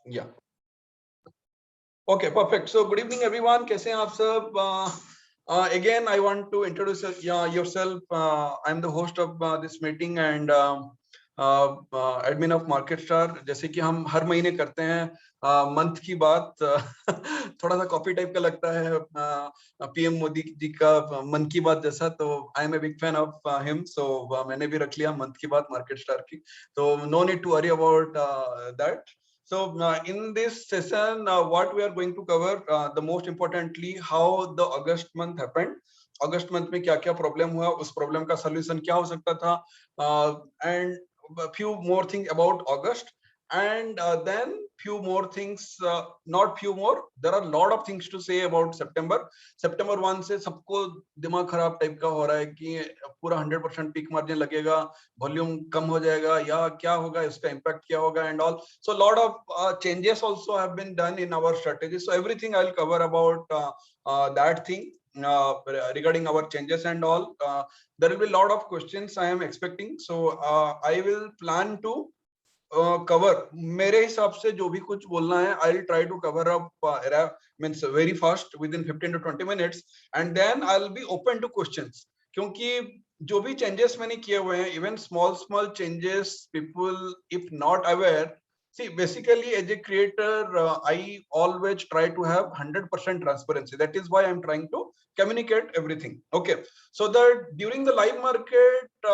Yeah. Okay, perfect. So good evening, everyone. कैसे हैं आप सब? Again, I want to introduce yourself. I'm the host of this meeting and admin of MarketStar. जैसे कि हम हर महीने करते हैं मंथ की बात थोड़ा सा कॉपी टाइप का लगता है पीएम मोदी जी का मन की बात जैसा, तो I am a big fan of him, so मैंने भी रख लिया मंथ की बात MarketStar की, तो no need to worry about that. So in this session, what we are going to cover, the most importantly, how the August month happened. August month में क्या क्या problem हुआ, उस problem का solution क्या हो सकता था, and a few more things about August, and then few more things, not few more, there are a lot of things to say about September. September 1 से सबको दिमाग खराब टाइप का हो रहा है कि पूरा 100% पीक मार्जिन लगेगा, वॉल्यूम कम हो जाएगा या क्या होगा, इसका इम्पैक्ट क्या होगा and all. So a lot of changes also have been done in our strategy. So everything I'll cover about that thing regarding our changes and all. There will be a lot of questions I am expecting. So I will plan to cover मेरे हिसाब से जो भी कुछ बोलना है, I will try to cover up means very fast within 15 to 20 minutes, and then I will be open to questions. क्योंकि जो भी चेंजेस मैंने किए हुए हैं, even small small changes, people if not aware. See, basically, as a creator, I always try to have 100% transparency. That is why I'm trying to communicate everything. Okay, so that during the live market,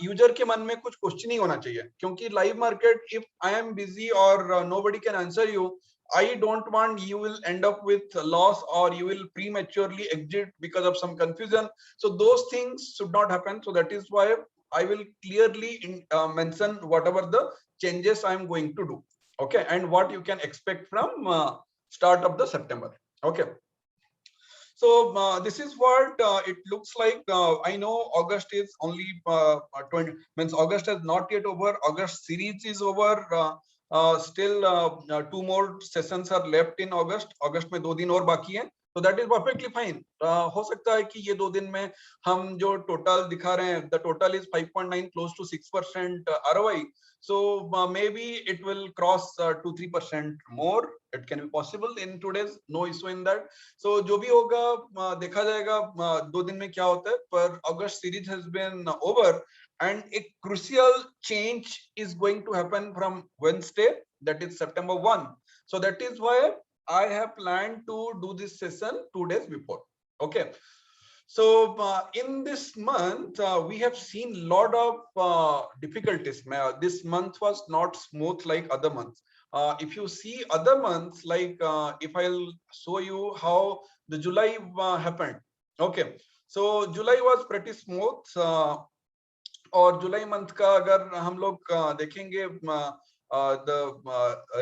user के मन में कुछ question ही होना चाहिए, क्योंकि live market, if I am busy और nobody can answer you, I don't want you will end up with loss or you will prematurely exit because of some confusion. So those things should not happen. So that is why I will clearly mention whatever the changes I am going to do. Okay, and what you can expect from start of the September. Okay. So this is what it looks like. I know August is only 20, means August has not yet over. August series is over. Still 2 more sessions are left in August. August में 2 दिन और बाकी हैं. So that is perfectly fine. हो सकता है कि ये 2 दिन में हम जो टोटल दिखा रहे हैं, the total is 5.9, close to 6% ROI. So maybe it will cross 2-3% more. It can be possible in today's, no issue in that. So जो भी होगा देखा जाएगा 2 दिन में क्या होता है. पर August series has been over and a crucial change is going to happen from Wednesday, that is September 1. So that is why I have planned to do this session 2 days before. Okay. So in this month, we have seen a lot of difficulties. This month was not smooth like other months. If you see other months, like if I'll show you how the July happened. Okay, so July was pretty smooth. और जुलाई month का अगर हम लोग देखेंगे, the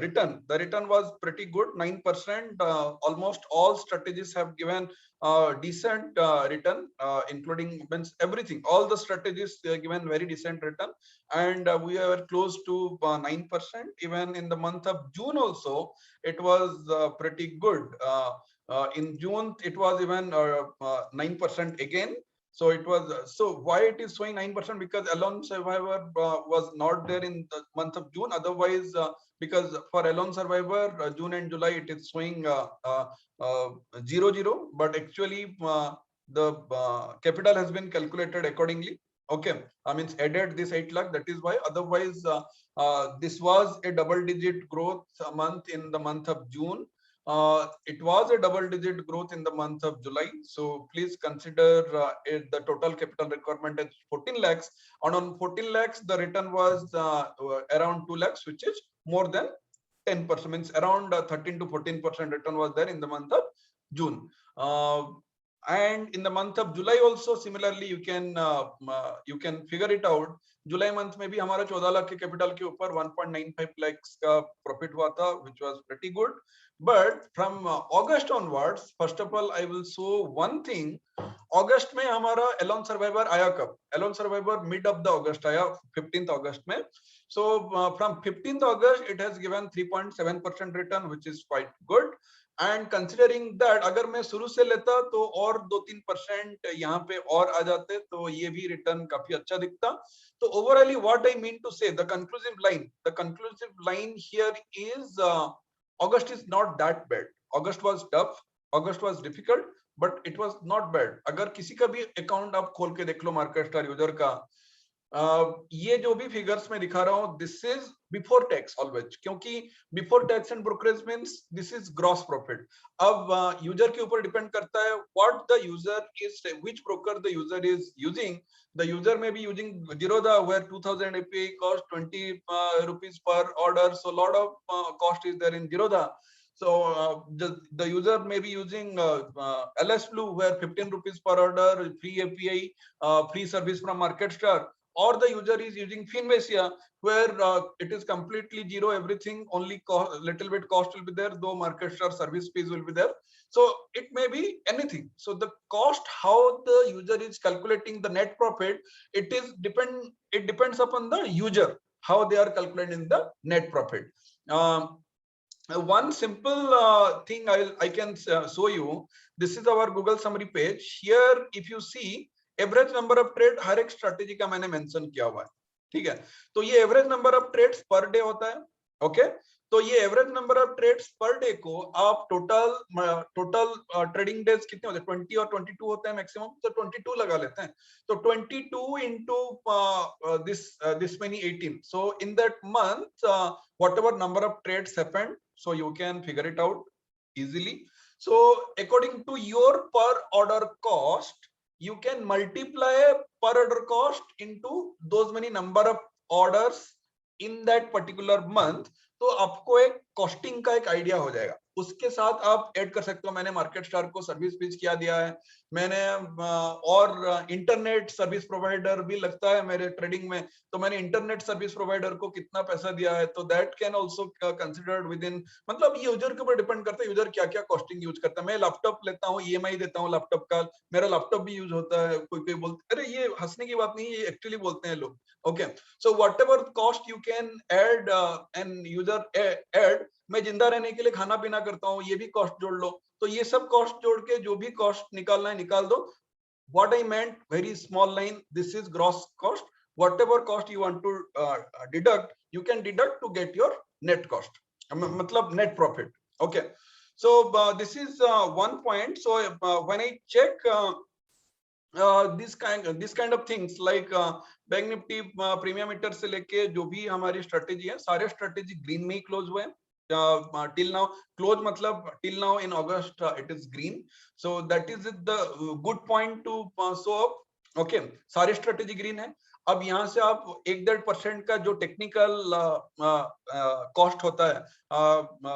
return was pretty good, 9%. Almost all strategies have given decent return, including everything. All the strategies given very decent return, and we are close to 9%. Even in the month of June also, it was pretty good. In June, it was even 9% again. So it was, so why it is showing 9%? Because Alone Survivor was not there in the month of June. Otherwise, because for Alone Survivor, June and July, it is showing 0-0. But actually, the capital has been calculated accordingly. Okay, I mean added this 8 lakh. That is why. Otherwise, this was a double-digit growth month in the month of June. It was a double-digit growth in the month of July. So please consider the total capital requirement as 14 lakhs. And on 14 lakhs, the return was around 2 lakhs, which is more than 10%. Means around 13 to 14% return was there in the month of June. And in the month of July also, similarly, you can figure it out. July month में भी हमारा 14 लाख के capital के ऊपर 1.95 lakhs का profit हुआ था, which was pretty good. But from August onwards, first of all, I will show one thing. August में हमारा Alone Survivor आया कब? Alone Survivor mid of the August आया, 15th August में. So from 15th August, it has given 3.7% return, which is quite good. And considering that अगर मैं शुरू से लेता तो और 2-3% यहाँ पे और आ जाते, तो ये भी रिटर्न काफी अच्छा दिखता. So overall, what I mean to say, the conclusive line here is August is not that bad. August was tough, August was difficult, but it was not bad. अगर किसी का भी अकाउंट आप खोल के देख लो मार्केट स्टार यूजर का, ये जो भी फिगर्स में दिखा रहा हूं, this is before tax always, क्योंकि before tax and brokerage means this is gross profit. अब यूजर के ऊपर डिपेंड करता है what the user is, which broker the user is using. The user may be using Zerodha where 2000 API cost 20 rupees per order, so a lot of cost is there in Zerodha. So the user may be using LS Blue where 15 rupees per order, free API, free service from MarketStar, or the user is using Finvesia where it is completely zero, everything, only little bit cost will be there, though MarketStar service fees will be there. So it may be anything. So the cost, how the user is calculating the net profit, it depends upon the user, how they are calculating the net profit. One simple thing I can show you. This is our Google summary page. Here if you see average number of trade हर एक strategy का मैंने mention किया हुआ है, ठीक है. तो ये average number of trades per day होता है. ओके, तो ये average number of trades per day को आप टोटल ट्रेडिंग डेज कितने होते हैं, 20 और 22 होते हैं मैक्सिमम, तो 22 लगा लेते हैं. तो 22 into this many 18, so in that month whatever number of trades happened, so you can figure it out easily. So according to your per order cost, you can multiply per order cost into those many number of orders in that particular month. तो आपको एक costing का एक idea हो जाएगा. उसके साथ आप ऐड कर सकते हो, मैंने मार्केट स्टार को सर्विस फीस क्या दिया है, मैंने और इंटरनेट सर्विस प्रोवाइडर भी लगता है मेरे ट्रेडिंग में, तो मैंने इंटरनेट सर्विस प्रोवाइडर को कितना पैसा दिया है, तो that can also considered with in. मतलब ये यूजर के ऊपर डिपेंड करता है, यूजर क्या क्या कॉस्टिंग यूज करता है. मैं लैपटॉप लेता हूँ, ईएमआई देता हूँ लैपटॉप का, मेरा लैपटॉप भी यूज होता है. कोई कोई बोलते अरे ये हंसने की बात नहीं है, ये एक्चुअली बोलते हैं लोग. Okay, so whatever cost you can add and user add, मैं जिंदा रहने के लिए खाना पीना करता हूँ, ये भी कॉस्ट जोड़ लो. तो ये सब कॉस्ट जोड़ के जो भी कॉस्ट निकालना है निकाल दो. What I meant, very small line, this is gross cost. Whatever cost you want to deduct, you can deduct to get your net cost, matlab net profit. Okay, so this is one point. So when I check this kind of things like bank Nifty premium meter से लेके जो भी हमारी strategy है, सारे strategy green में ही close हुए हैं. Till now close matlab till now in August it is green, so that is the good point to show up. Okay, सारे स्ट्रेटेजी ग्रीन है. अब यहाँ से आप 1.5% का जो टेक्निकल कॉस्ट होता है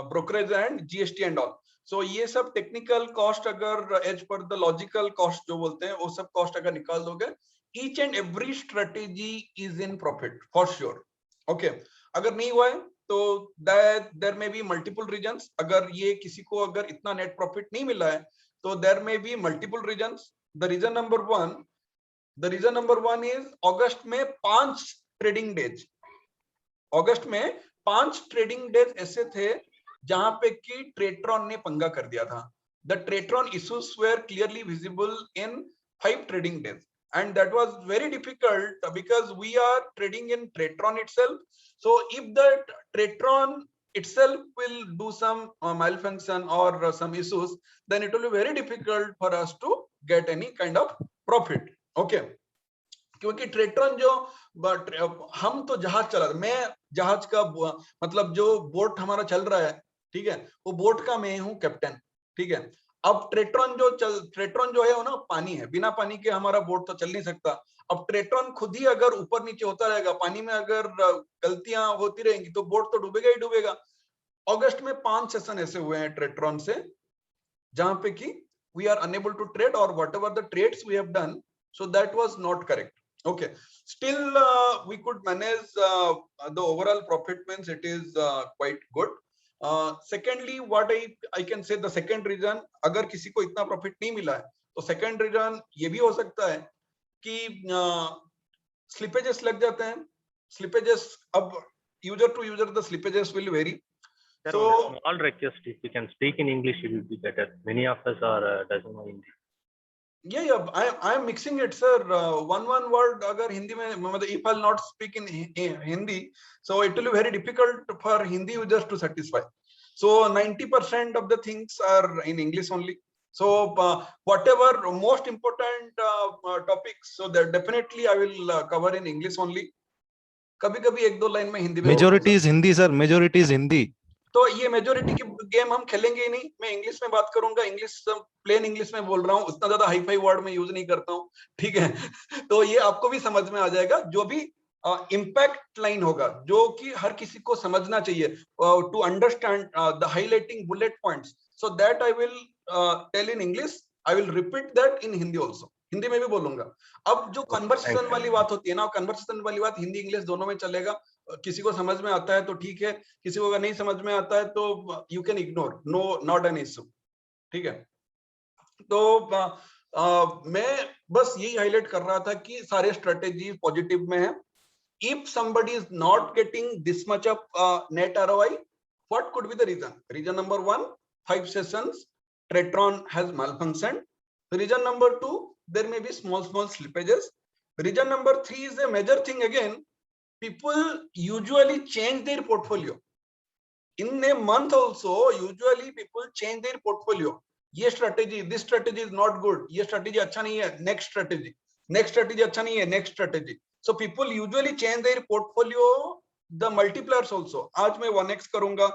brokerage and GST and all, so ये सब टेक्निकल कॉस्ट अगर as per the logical cost जो बोलते हैं वो सब कॉस्ट अगर निकाल दोगे, each and every strategy is in profit for sure. Okay, अगर नहीं हुआ है तो there may be multiple reasons. अगर ये किसी को अगर इतना नेट प्रॉफिट नहीं मिला है तो there may be multiple reasons. The reason number one is अगस्त में 5 ट्रेडिंग डेज. अगस्त में 5 ट्रेडिंग डेज ऐसे थे जहां पे कि ट्रेट्रॉन ने पंगा कर दिया था. The Tradetron issues were clearly visible in 5 trading days. And that was very difficult because we are trading in Tratron itself. So if the Tratron itself will do some malfunction or some issues, then it will be very difficult for us to get any kind of profit. Okay, क्योंकि ट्रेट्रॉन जो हम तो जहाज चला, मैं जहाज का मतलब जो बोट हमारा चल रहा है, ठीक है, वो बोट का मैं हूँ कैप्टन, ठीक है. अब ट्रेट्रॉन जो है वो ना पानी है, बिना पानी के हमारा बोट तो चल नहीं सकता. अब ट्रेट्रॉन खुद ही अगर ऊपर नीचे होता रहेगा, पानी में अगर गलतियां होती रहेंगी तो बोट तो डूबेगा ही डूबेगा. अगस्त में 5 सेशन ऐसे हुए हैं ट्रेट्रॉन से जहां पे कि we are unable to trade, और whatever the trades we have done, so that was not correct. Okay, still we could manage the overall profit, means it is quite good. Secondly, what I can say, the second reason, अगर किसी को इतना profit नहीं मिला है तो second reason ये भी हो सकता है कि स्लिपेजेस लग जाते हैं. स्लिपेजेस, अब user to user the slippages will vary. So small request, if you can speak in English it will be better. Many of us are doesn't know Hindi. Yeah, I am mixing it, sir. One word अगर हिंदी में मतलब if I'll not speak in Hindi, so it will be very difficult for Hindi users to satisfy. So 90% of the things are in English only. So whatever most important topics, so that definitely I will cover in English only. कभी-कभी एक दो line में हिंदी में बोल दूंगा. Majority is Hindi, sir. Majority is Hindi. तो ये majority की गेम हम खेलेंगे ही नहीं. मैं इंग्लिश में बात करूंगा, इंग्लिश प्लेन इंग्लिश में बोल रहा हूँ, उतना ज्यादा हाई फाई वर्ड में यूज नहीं करता हूँ, ठीक है. तो ये आपको भी समझ में आ जाएगा. जो भी इम्पैक्ट लाइन होगा जो कि हर किसी को समझना चाहिए, to understand the highlighting bullet points, so that I will tell in English, I will repeat that in Hindi also. Hindi में भी बोलूंगा. अब जो कन्वर्सेशन वाली बात होती है ना, कन्वर्सेशन वाली बात हिंदी इंग्लिश दोनों में चलेगा. किसी को समझ में आता है तो ठीक है, किसी को अगर नहीं समझ में आता है तो you can ignore, no not an issue, ठीक है. तो मैं बस यही हाईलाइट कर रहा था कि सारे स्ट्रेटेजी पॉजिटिव में है. If somebody is not getting this much of net ROI, what could be the reason? Reason number 1, 5 sessions, Tretron has malfunctioned. Reason number 2, there may be small slippages. Reason number 3 is a major thing again. People usually change their portfolio. In a month also, usually people change their portfolio. ये strategy, this strategy is not good. ये strategy अच्छा नहीं है. Next strategy. Next strategy अच्छा नहीं है. Next strategy. So people usually change their portfolio, the multipliers also. आज मैं 1x करूंगा,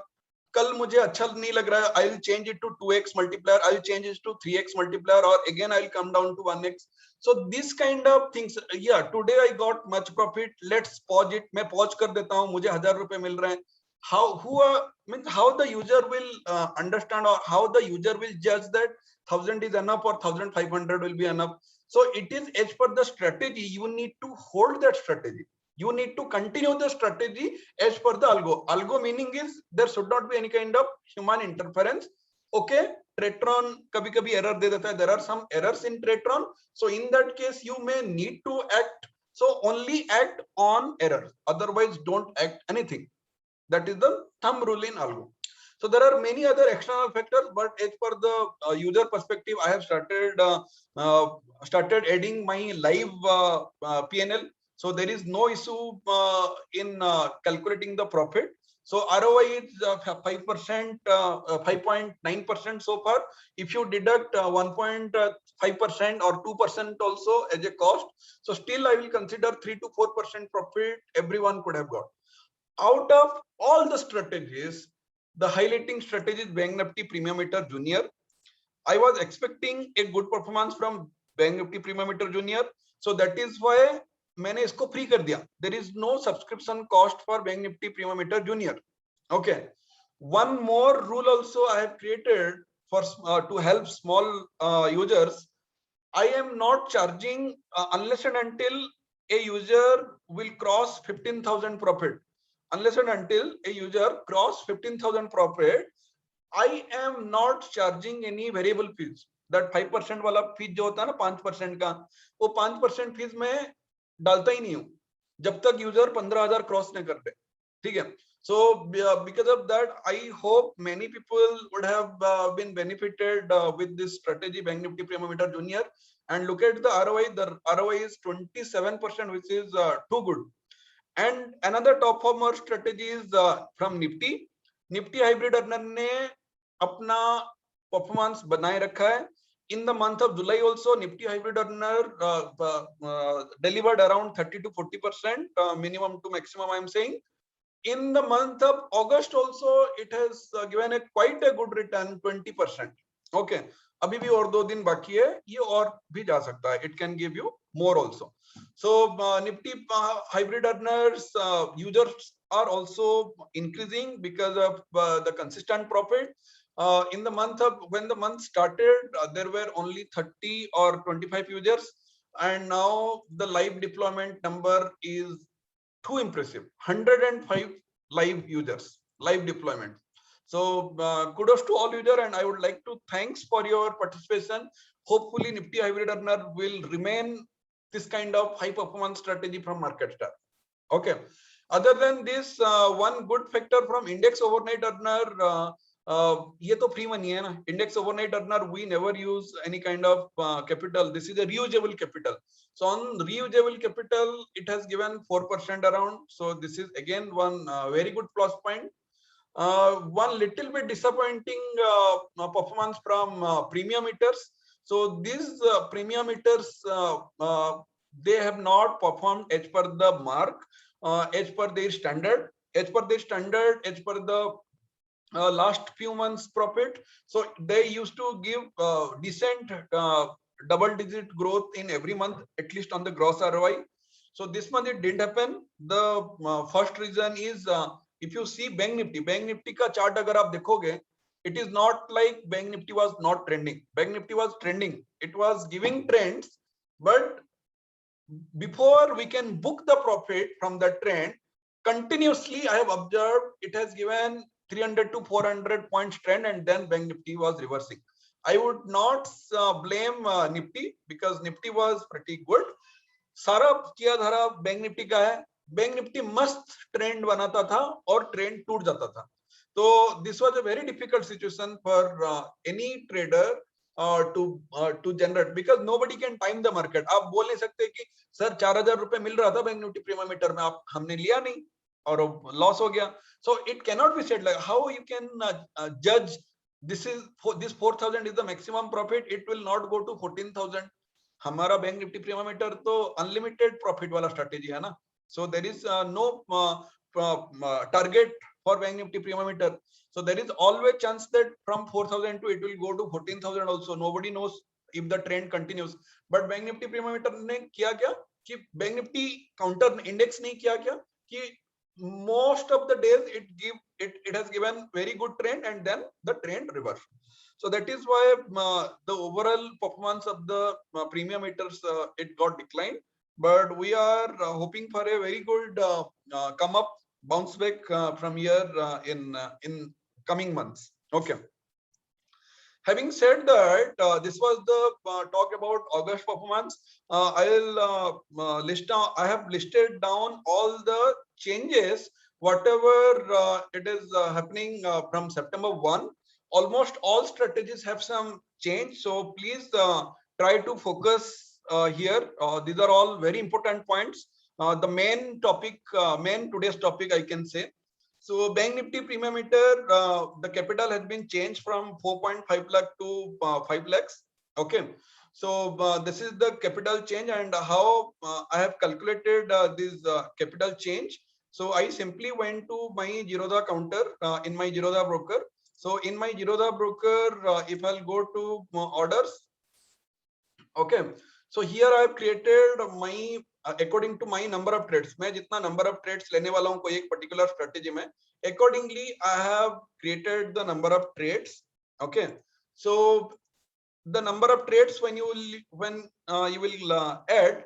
कल मुझे अच्छा नहीं लग रहा है, I will change it to 2x multiplier, I will change it to 3x multiplier, or again I will come down to 1x. So this kind of things. Yeah, today I got much profit, let's pause it. मैं pause कर देता हूँ, मुझे 1000 रुपए मिल रहे हैं. How the user will understand, or how the user will judge that 1000 is enough or 1500 will be enough. So it is as per the strategy. You need to hold that strategy. You need to continue the strategy as per the algo. Algo meaning is there should not be any kind of human interference. Okay, Tretron kabhi error de deta hai. There are some errors in Tretron. So in that case, you may need to act. So only act on errors. Otherwise, don't act anything. That is the thumb rule in algo. So there are many other external factors, but as per the user perspective, I have started adding my live PNL. So there is no issue in calculating the profit. So ROI is 5%, 5.9% so far. If you deduct 1.5% or 2% also as a cost, so still I will consider 3 to 4% profit everyone could have got. Out of all the strategies, the highlighting strategy is Bank Nifty Premium Meter Junior. I was expecting a good performance from Bank Nifty Premium Meter Junior, so that is why मैंने इसको free कर दिया. There is no subscription cost for Bank Nifty Premium Meter Junior. Okay. One more rule also I have created for to help small users. I am not charging unless and until a user will cross 15,000 profit. Unless and until a user cross 15,000 profit, I am not charging any variable fees. That 5% वाला fees जो होता है ना 5% का, वो 5% fees में डालता ही नहीं हूँ जब तक यूजर 15,000 क्रॉस नहीं कर दे, ठीक है. So because of that, I hope many people would have been benefited with this strategy, Bank Nifty Premium Meter Junior. And look at the ROI. The ROI is 27%, which is too good. And another top performer strategy is from Nifty. Nifty Hybrid Earner ने अपना performance बनाए रखा है. In the month of July also, Nifty Hybrid Earner delivered around 30 to 40%, minimum to maximum, I am saying. In the month of August also, it has given a quite a good return, 20%. Okay, अभी भी और 2 दिन बाकी है, ये और भी जा सकता है. It can give you more also. So Nifty Hybrid Earners users are also increasing because of the consistent profit. In the month of when the month started, there were only 30 or 25 users, and now the live deployment number is too impressive. 105 live users, live deployment. So kudos to all users, and I would like to thanks for your participation. Hopefully Nifty Hybrid Earner will remain this kind of high performance strategy from MarketStar. Okay. Other than this, one good factor from Index Overnight Earner, ये तो free money है ना. Index overnight earner, we never use any kind of capital. This is a reusable capital. So on reusable capital, it has given 4% around. So this is again one very good plus point. One little bit disappointing performance from premium meters. So these premium meters, they have not performed as per the mark, as per their standard, as per the last few months profit. So they used to give decent double-digit growth in every month, at least on the gross ROI. So this month it didn't happen. The first reason is if you see Bank Nifty का chart अगर आप देखोगे, it is not like Bank Nifty was not trending. Bank Nifty was trending. It was giving trends, but before we can book the profit from the trend, continuously I have observed it has given 300 to 400 points trend, and then Bank Nifty was reversing. I would not blame Nifty because Nifty was pretty good. सारा किया धारा bank Nifty का है. Bank Nifty मस्त trend बनाता था और trend टूट जाता था. तो this was a very difficult situation for any trader to generate, because nobody can time the market. आप बोल नहीं सकते कि सर 4,000 रुपए मिल रहा था बैंक निफ्टी प्रीमियम मीटर में, आप हमने लिया नहीं और लॉस हो गया. So it cannot be said like how you can judge this 4,000 is the maximum profit. It will not go to 14,000. हमारा बैंक निफ्टी प्रीमियम मीटर तो अनलिमिटेड प्रॉफिट वाला स्ट्रेटेजी है ना. So there is no target for bank Nifty premium meter. So there is always chance that from 4,000 to it will go to 14,000 also. Nobody knows if the trend continues. But Bank Nifty Premium Meter ने किया क्या कि Bank Nifty counter index नहीं किया क्या कि most of the days it has given very good trend and then the trend reversed. So that is why the overall performance of the premium meters it got declined. But we are hoping for a very good come up bounce back from here in coming months. Okay. Having said that, this was the talk about August performance. I'll list down. I have listed down all the changes, whatever it is happening from September 1. Almost all strategies have some change. So please try to focus here. These are all very important points. The main topic, main today's topic, I can say. So Bank Nifty Premium Meter, the capital has been changed from 4.5 lakh to 5 lakhs. Okay. So this is the capital change, and how I have calculated this capital change. So I simply went to my Zerodha counter in my Zerodha broker. So in my Zerodha broker, if I'll go to orders, okay. So here I have created my according to my number of trades. मैं जितना number of trades लेने वाला हूँ कोई एक particular strategy में, accordingly I have created the number of trades. Okay. So the number of trades when you will add,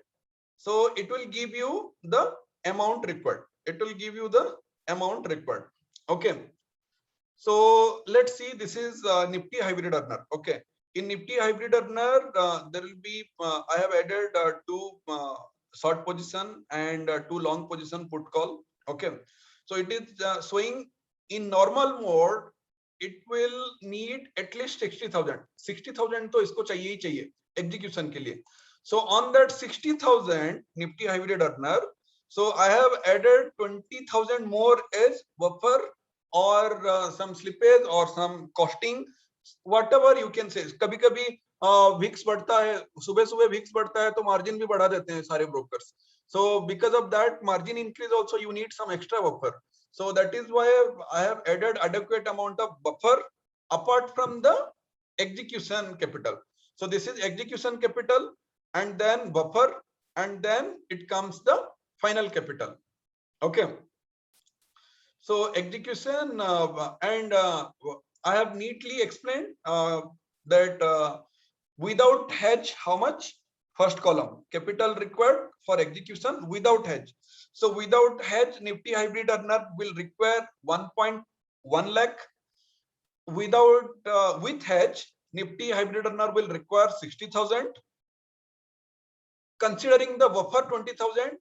so it will give you the amount required. It will give you the amount required. Okay. So let's see. This is Nifty Hybrid Earner. Okay. In Nifty Hybrid Earner, there will be, I have added two short position and two long position put call. Okay. So it is showing in normal mode, it will need at least 60,000. 60,000 तो इसको चाहिए ही चाहिए execution के लिए. So on that 60,000 Nifty Hybrid Earner, so I have added 20,000 more as buffer or some slippage or some costing, whatever you can say. कभी कभी VIX बढ़ता है, सुबह सुबह VIX बढ़ता है तो margin भी बढ़ा देते हैं सारे brokers. So because of that margin increase also you need some extra buffer. So that is why I have added adequate amount of buffer apart from the execution capital. So this is execution capital and then buffer, and then it comes the final capital. Okay. So execution and I have neatly explained that without hedge, how much? First column, capital required for execution without hedge. So without hedge, Nifty Hybrid Earner will require 1.1 lakh. Without with hedge, Nifty Hybrid Earner will require 60,000. Considering the buffer 20,000,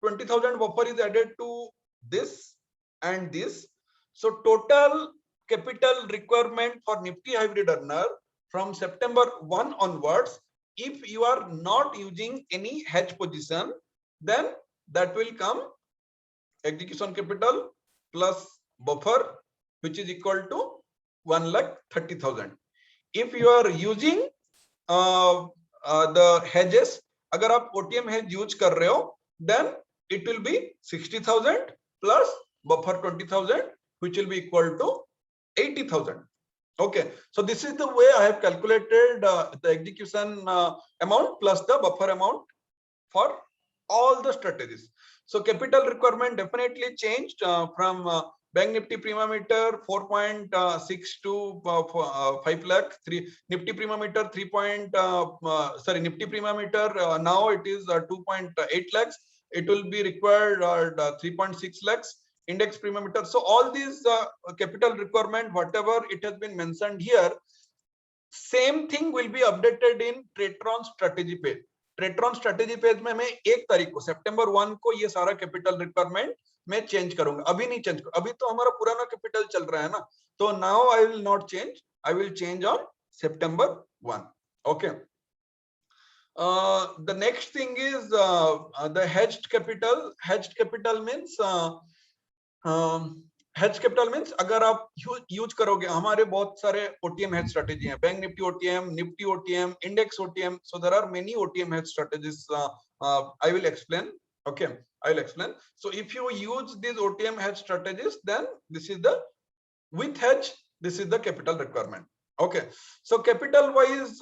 20,000 buffer is added to this and this. So total capital requirement for Nifty hybrid earner from September 1 onwards. If you are not using any hedge position, then that will come execution capital plus buffer, which is equal to 1,30,000. If you are using the hedges, अगर आप OTM hedge use कर रहे हो, then it will be 60,000 plus buffer 20,000, which will be equal to 80,000. Okay, so this is the way I have calculated the execution amount plus the buffer amount for all the strategies. So capital requirement definitely changed from Bank Nifty Prima Meter 4.6 to 5 lakh. Nifty Prima Meter 3. Nifty Prima Meter now it is 2.8 lakhs. It will be required 3.6 lakhs. Index Prima Meter. So all these capital requirement, whatever it has been mentioned here, same thing will be updated in Tradetron strategy page. Tradetron strategy page में मैं 1 तारीख को सितंबर 1 को ये सारा capital requirement मैं change करूंगा. अभी नहीं चेंज करूंगा, अभी तो हमारा पुराना कैपिटल चल रहा है ना, तो now I will not change, I will change on September 1. Okay, the next thing is the hedged capital. Hedged capital means hedge capital means अगर आप यूज करोगे, हमारे बहुत सारे OTM hedge strategy हैं, bank Nifty OTM, Nifty OTM, index OTM, so there are many OTM hedge strategies. I will explain. Okay, I will explain. So if you use these OTM hedge strategies, then this is the with hedge, this is the capital requirement. Okay, so capital wise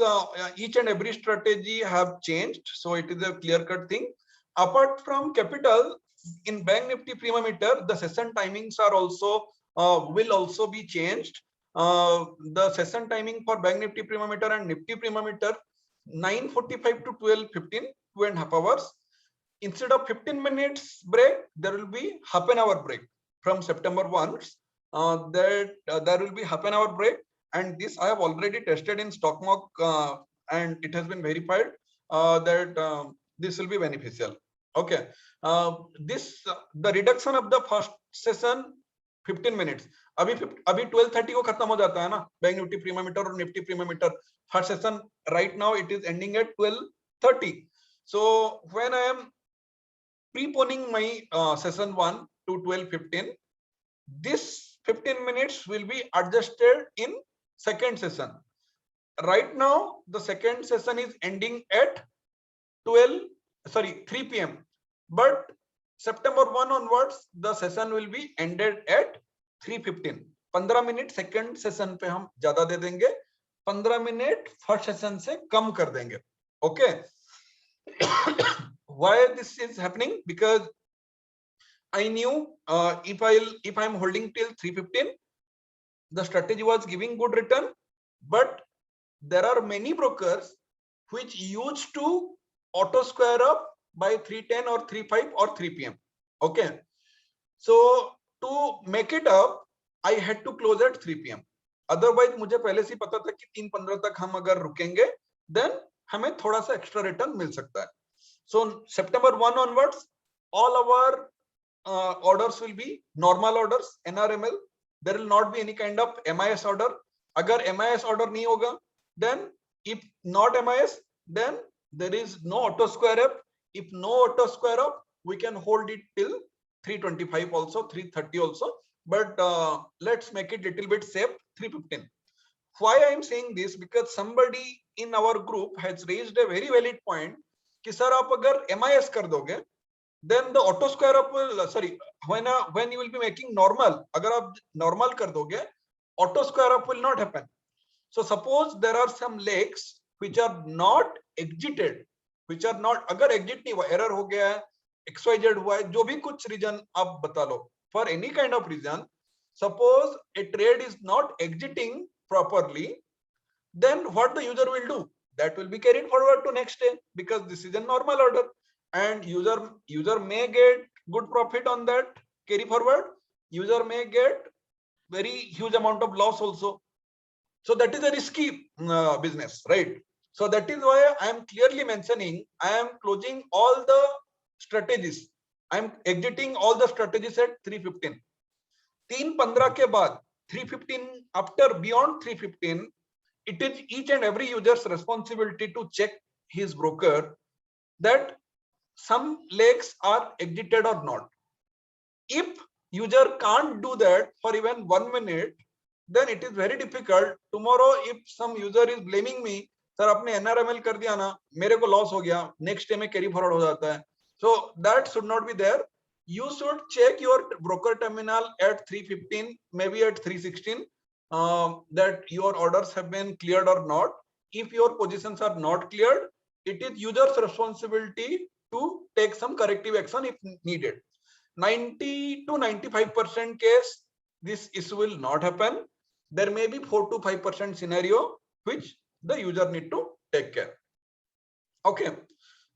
each and every strategy have changed, so it is a clear cut thing. Apart from capital, in Bank Nifty Prima Meter, the session timings are also will also be changed. The session timing for Bank Nifty Prima Meter and Nifty Prima Meter 9:45 to 12:15, 2.5 hours. Instead of 15 minutes break, there will be half an hour break from September 1. There will be half an hour break, and this I have already tested in StockMark and it has been verified that this will be beneficial. Okay, the reduction of the first session 15 minutes. अभी 12:30 को खत्म हो जाता है ना bank Nifty premium meter और Nifty premium meter. First session right now it is ending at 12:30. So when I am preponing my session 1 to 12:15, this 15 minutes will be adjusted in second session. Right now the second session is ending at 3 p.m. but September 1 onwards the session will be ended at 3:15. 15 minute second session पे हम ज्यादा दे देंगे, 15 minute first session से कम कर देंगे. Okay, why this is happening? Because I knew if I am holding till 3:15, the strategy was giving good return, but there are many brokers which used to auto square up by 3:10 or 3:05 or 3 p.m. Okay, so to make it up I had to close at 3 p.m. otherwise मुझे पहले से पता था कि 3:15 तक हम अगर रुकेंगे then हमें थोड़ा सा एक्स्ट्रा रिटर्न मिल सकता है. So September 1 onwards all our orders will be normal orders, NRML. There will not be any kind of MIS order. अगर MIS order नहीं होगा, then if not MIS, then there is no auto square up. If no auto square up, we can hold it till 3:25 also, 3:30 also, but let's make it little bit safe, 3:15. Why I am saying this? Because somebody in our group has raised a very valid point कि sir आप अगर MIS कर दोगे, then the auto square up will, sorry, when you will be making normal, अगर आप normal कर दोगे, auto square up will not happen. So suppose there are some legs which are not exited, which are not, अगर exit नहीं हुआ, error हो गया है, XYZ हुआ है, जो भी कुछ reason आप बता लो, for any kind of reason, suppose a trade is not exiting properly, then what the user will do? That will be carried forward to next day because this is a normal order, and user may get good profit on that carry forward. User may get very huge amount of loss also. So that is a risky business, right? So that is why I am clearly mentioning I am closing all the strategies. I am exiting all the strategies at 3:15. 3:15 के बाद 315, after beyond 315, it is each and every user's responsibility to check his broker that some legs are exited or not. If user can't do that for even 1 minute, then it is very difficult. Tomorrow, if some user is blaming me, sir, आपने NRML कर दिया ना, मेरे को loss हो गया, next day में carry forward हो जाता है. So that should not be there. You should check your broker terminal at 315, maybe at 316, that your orders have been cleared or not. If your positions are not cleared, it is user's responsibility to take some corrective action if needed. 90 to 95% case, this issue will not happen. There may be 4 to 5% scenario which the user need to take care. Okay.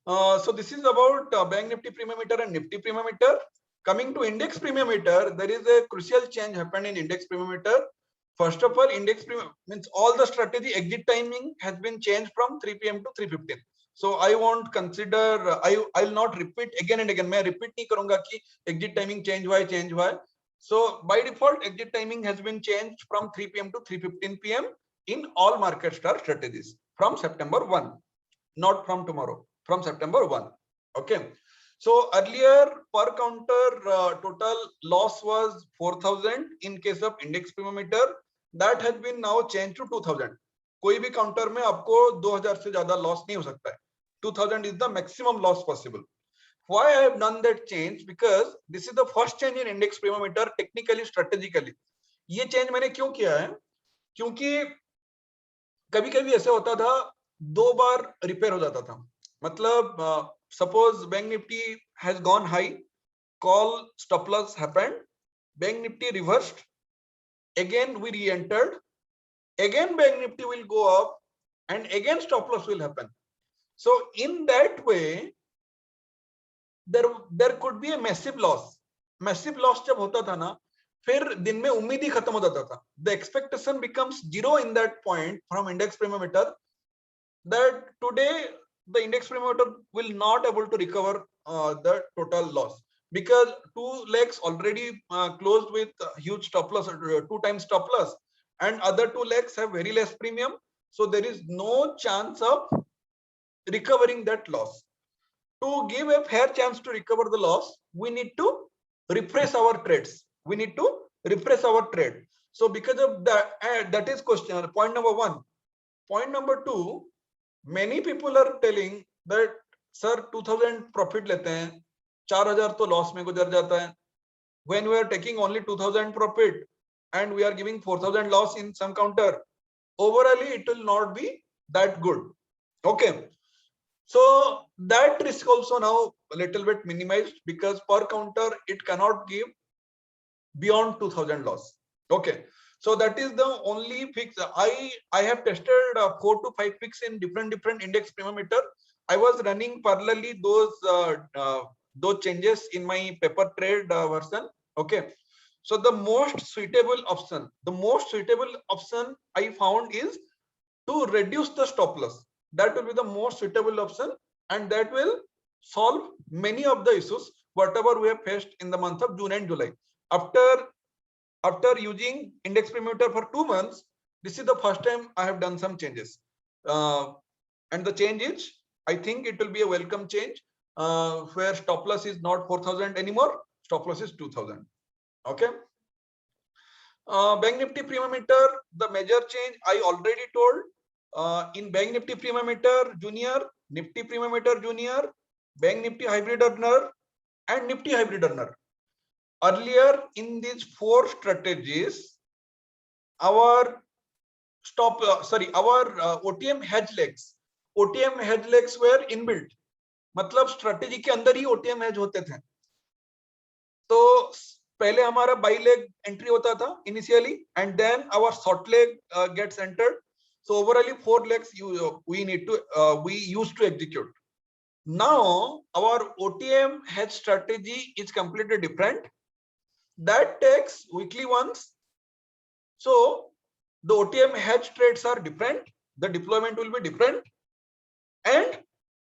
So this is about Bank Nifty Premium Meter and Nifty Premium Meter. Coming to Index Premium Meter, there is a crucial change happened in Index Premium Meter. First of all, Index Premium means all the strategy exit timing has been changed from 3 PM to 3:15. So I won't consider, I'll not repeat again and again. मैं repeat नहीं करूँगा कि exit timing change हुआ. So by default, exit timing has been changed from 3 PM to 3:15 PM in all market star strategies from September 1, not from tomorrow, from September 1. Okay. So earlier per counter total loss was 4,000 in case of index premium meter. That has been now changed to 2,000. कोई भी counter में आपको 2,000 से ज्यादा loss नहीं हो सकता है. 2,000 is the maximum loss possible. Why I have done that change? Because this is the first change in index premium meter technically, strategically. ये change मैंने क्यों किया है? क्योंकि कभी-कभी ऐसे होता था, 2 बार रिपेयर हो जाता था. मतलब suppose Bank Nifty has gone high, call stop loss happened, Bank Nifty reversed, again we re-entered, again Bank Nifty will go up, and again stop loss will happen. So in that way, there could be a massive loss. Massive loss जब होता था ना, फिर दिन में उम्मीद ही खत्म हो जाता था. The expectation becomes zero in that point from index premium meter, that today the index premium meter will not able to recover the total loss, because 2 legs already closed with huge stop loss, 2 times stop loss, and other 2 legs have very less premium. So there is no chance of recovering that loss. To give a fair chance to recover the loss, we need to refresh our trades. We need to refresh our trade. So because of that, that is question point number 1. Point number 2, many people are telling that sir 2,000 profit लेते हैं, 4,000 तो loss में गुजर जाता है. When we are taking only 2,000 profit and we are giving 4,000 loss in some counter, overall it will not be that good. Okay. So that risk also now a little bit minimized, because per counter it cannot give beyond 2,000 loss. Okay. So that is the only fix. I have tested 4 to 5 picks in different index premium meter. I was running parallelly those changes in my paper trade version. Okay. So the most suitable option I found is to reduce the stop loss. That will be the most suitable option, and that will solve many of the issues whatever we have faced in the month of June and July. After using index premium meter for 2 months, this is the first time I have done some changes, and the change is, I think it will be a welcome change, where stop loss is not 4,000 anymore, stop loss is 2,000. Okay. Bank Nifty premium meter, the major change I already told. In Bank Nifty Premium Meter Junior, Nifty Premium Meter Junior, Bank Nifty Hybrid Earner, and Nifty Hybrid Earner. Earlier in these 4 strategies, our OTM hedge legs were inbuilt. मतलब strategy के अंदर ही OTM hedge होते थे. तो पहले हमारा buy leg entry होता था initially, and then our short leg gets entered. So overall 4 legs we used to execute. Now our OTM hedge strategy is completely different. That takes weekly ones. So the OTM hedge trades are different. The deployment will be different, and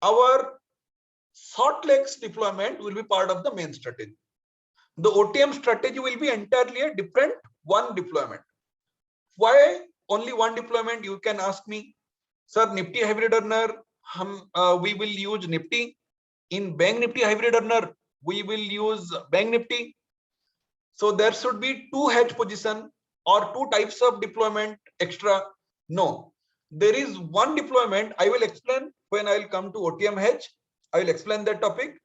our short legs deployment will be part of the main strategy. The OTM strategy will be entirely a different one deployment. Why only one deployment? You can ask me, sir, Nifty hybrid earner, we will use Nifty. In Bank Nifty hybrid earner, we will use Bank Nifty. So there should be two hedge position or two types of deployment extra. No, there is one deployment. I will explain when I will come to OTM hedge. I will explain that topic.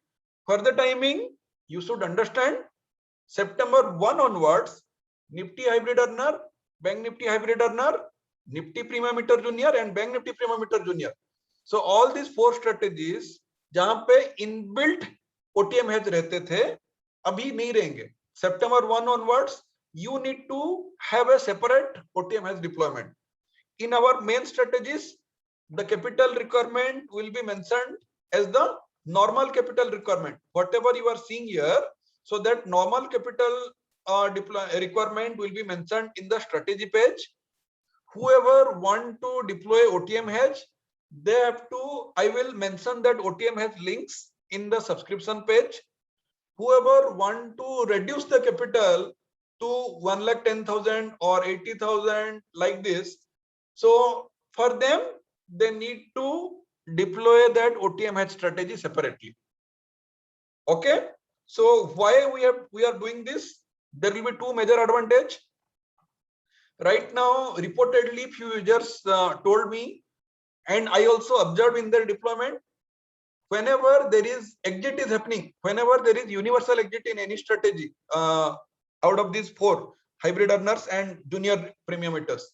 For the timing, you should understand September 1 onwards, Nifty hybrid earner, Bank Nifty hybrid earner, Nifty Premium Meter Junior and Bank Nifty Premium Meter Junior. So all these four strategies जहां पे inbuilt OTM hedge रहते थे अभी नहीं रहेंगे. September 1 onwards, you need to have a separate OTM hedge deployment. In our main strategies, the capital requirement will be mentioned as the normal capital requirement. Whatever you are seeing here, so that normal capital requirement will be mentioned in the strategy page. Whoever want to deploy OTM hedge, they have to, I will mention that OTM hedge links in the subscription page. Whoever want to reduce the capital to 1,10,000 or 80,000 like this, so for them, they need to deploy that OTM hedge strategy separately. Okay. So why we are doing this? There will be two major advantage. Right now, reportedly, few users told me, and I also observed in their deployment, whenever there is exit is happening, whenever there is universal exit in any strategy, out of these four hybrid earners and junior premium meters,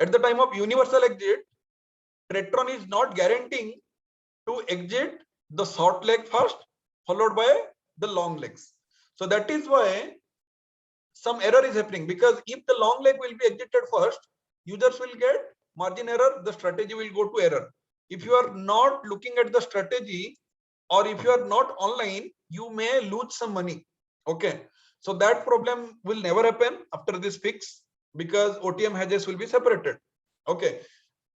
at the time of universal exit, Tradetron is not guaranteeing to exit the short leg first, followed by the long legs. So that is why some error is happening, because if the long leg will be exited first, users will get margin error, the strategy will go to error. If you are not looking at the strategy, or if you are not online, you may lose some money. Okay, so that problem will never happen after this fix, because OTM hedges will be separated. Okay,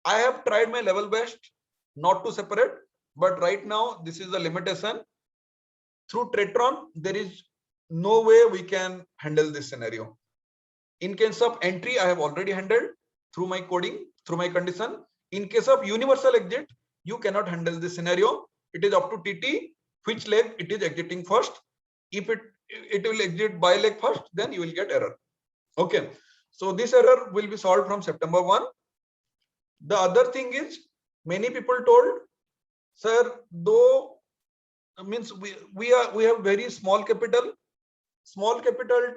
I have tried my level best not to separate, but right now this is the limitation. Through Tradetron, there is no way we can handle this scenario. In case of entry, I have already handled through my coding, through my condition. In case of universal exit, you cannot handle this scenario. It is up to TT which leg it is exiting first. If it will exit by leg first, then you will get error. Okay, so this error will be solved from September 1. The other thing is, many people told, sir, though means we have very small capital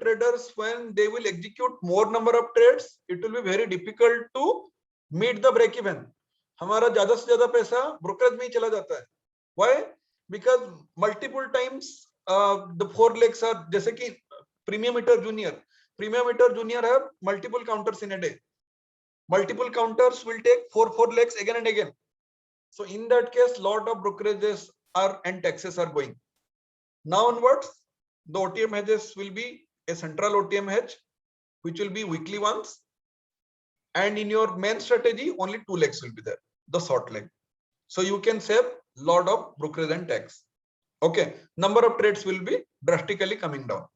traders, when they will execute more number of trades, it will be very difficult to meet the break even. हमारा ज्यादा से ज्यादा पैसा brokerage में ही चला जाता है. Why? Because multiple times the four legs are, जैसे कि premium meter junior have multiple counters in a day. Multiple counters will take four legs again and again. So in that case, lot of brokerages are and taxes are going. Now onwards, the OTM hedges will be a central OTM hedge, which will be weekly ones. And in your main strategy, only two legs will be there, the short leg. So you can save lot of brokerage and tax. Okay, number of trades will be drastically coming down.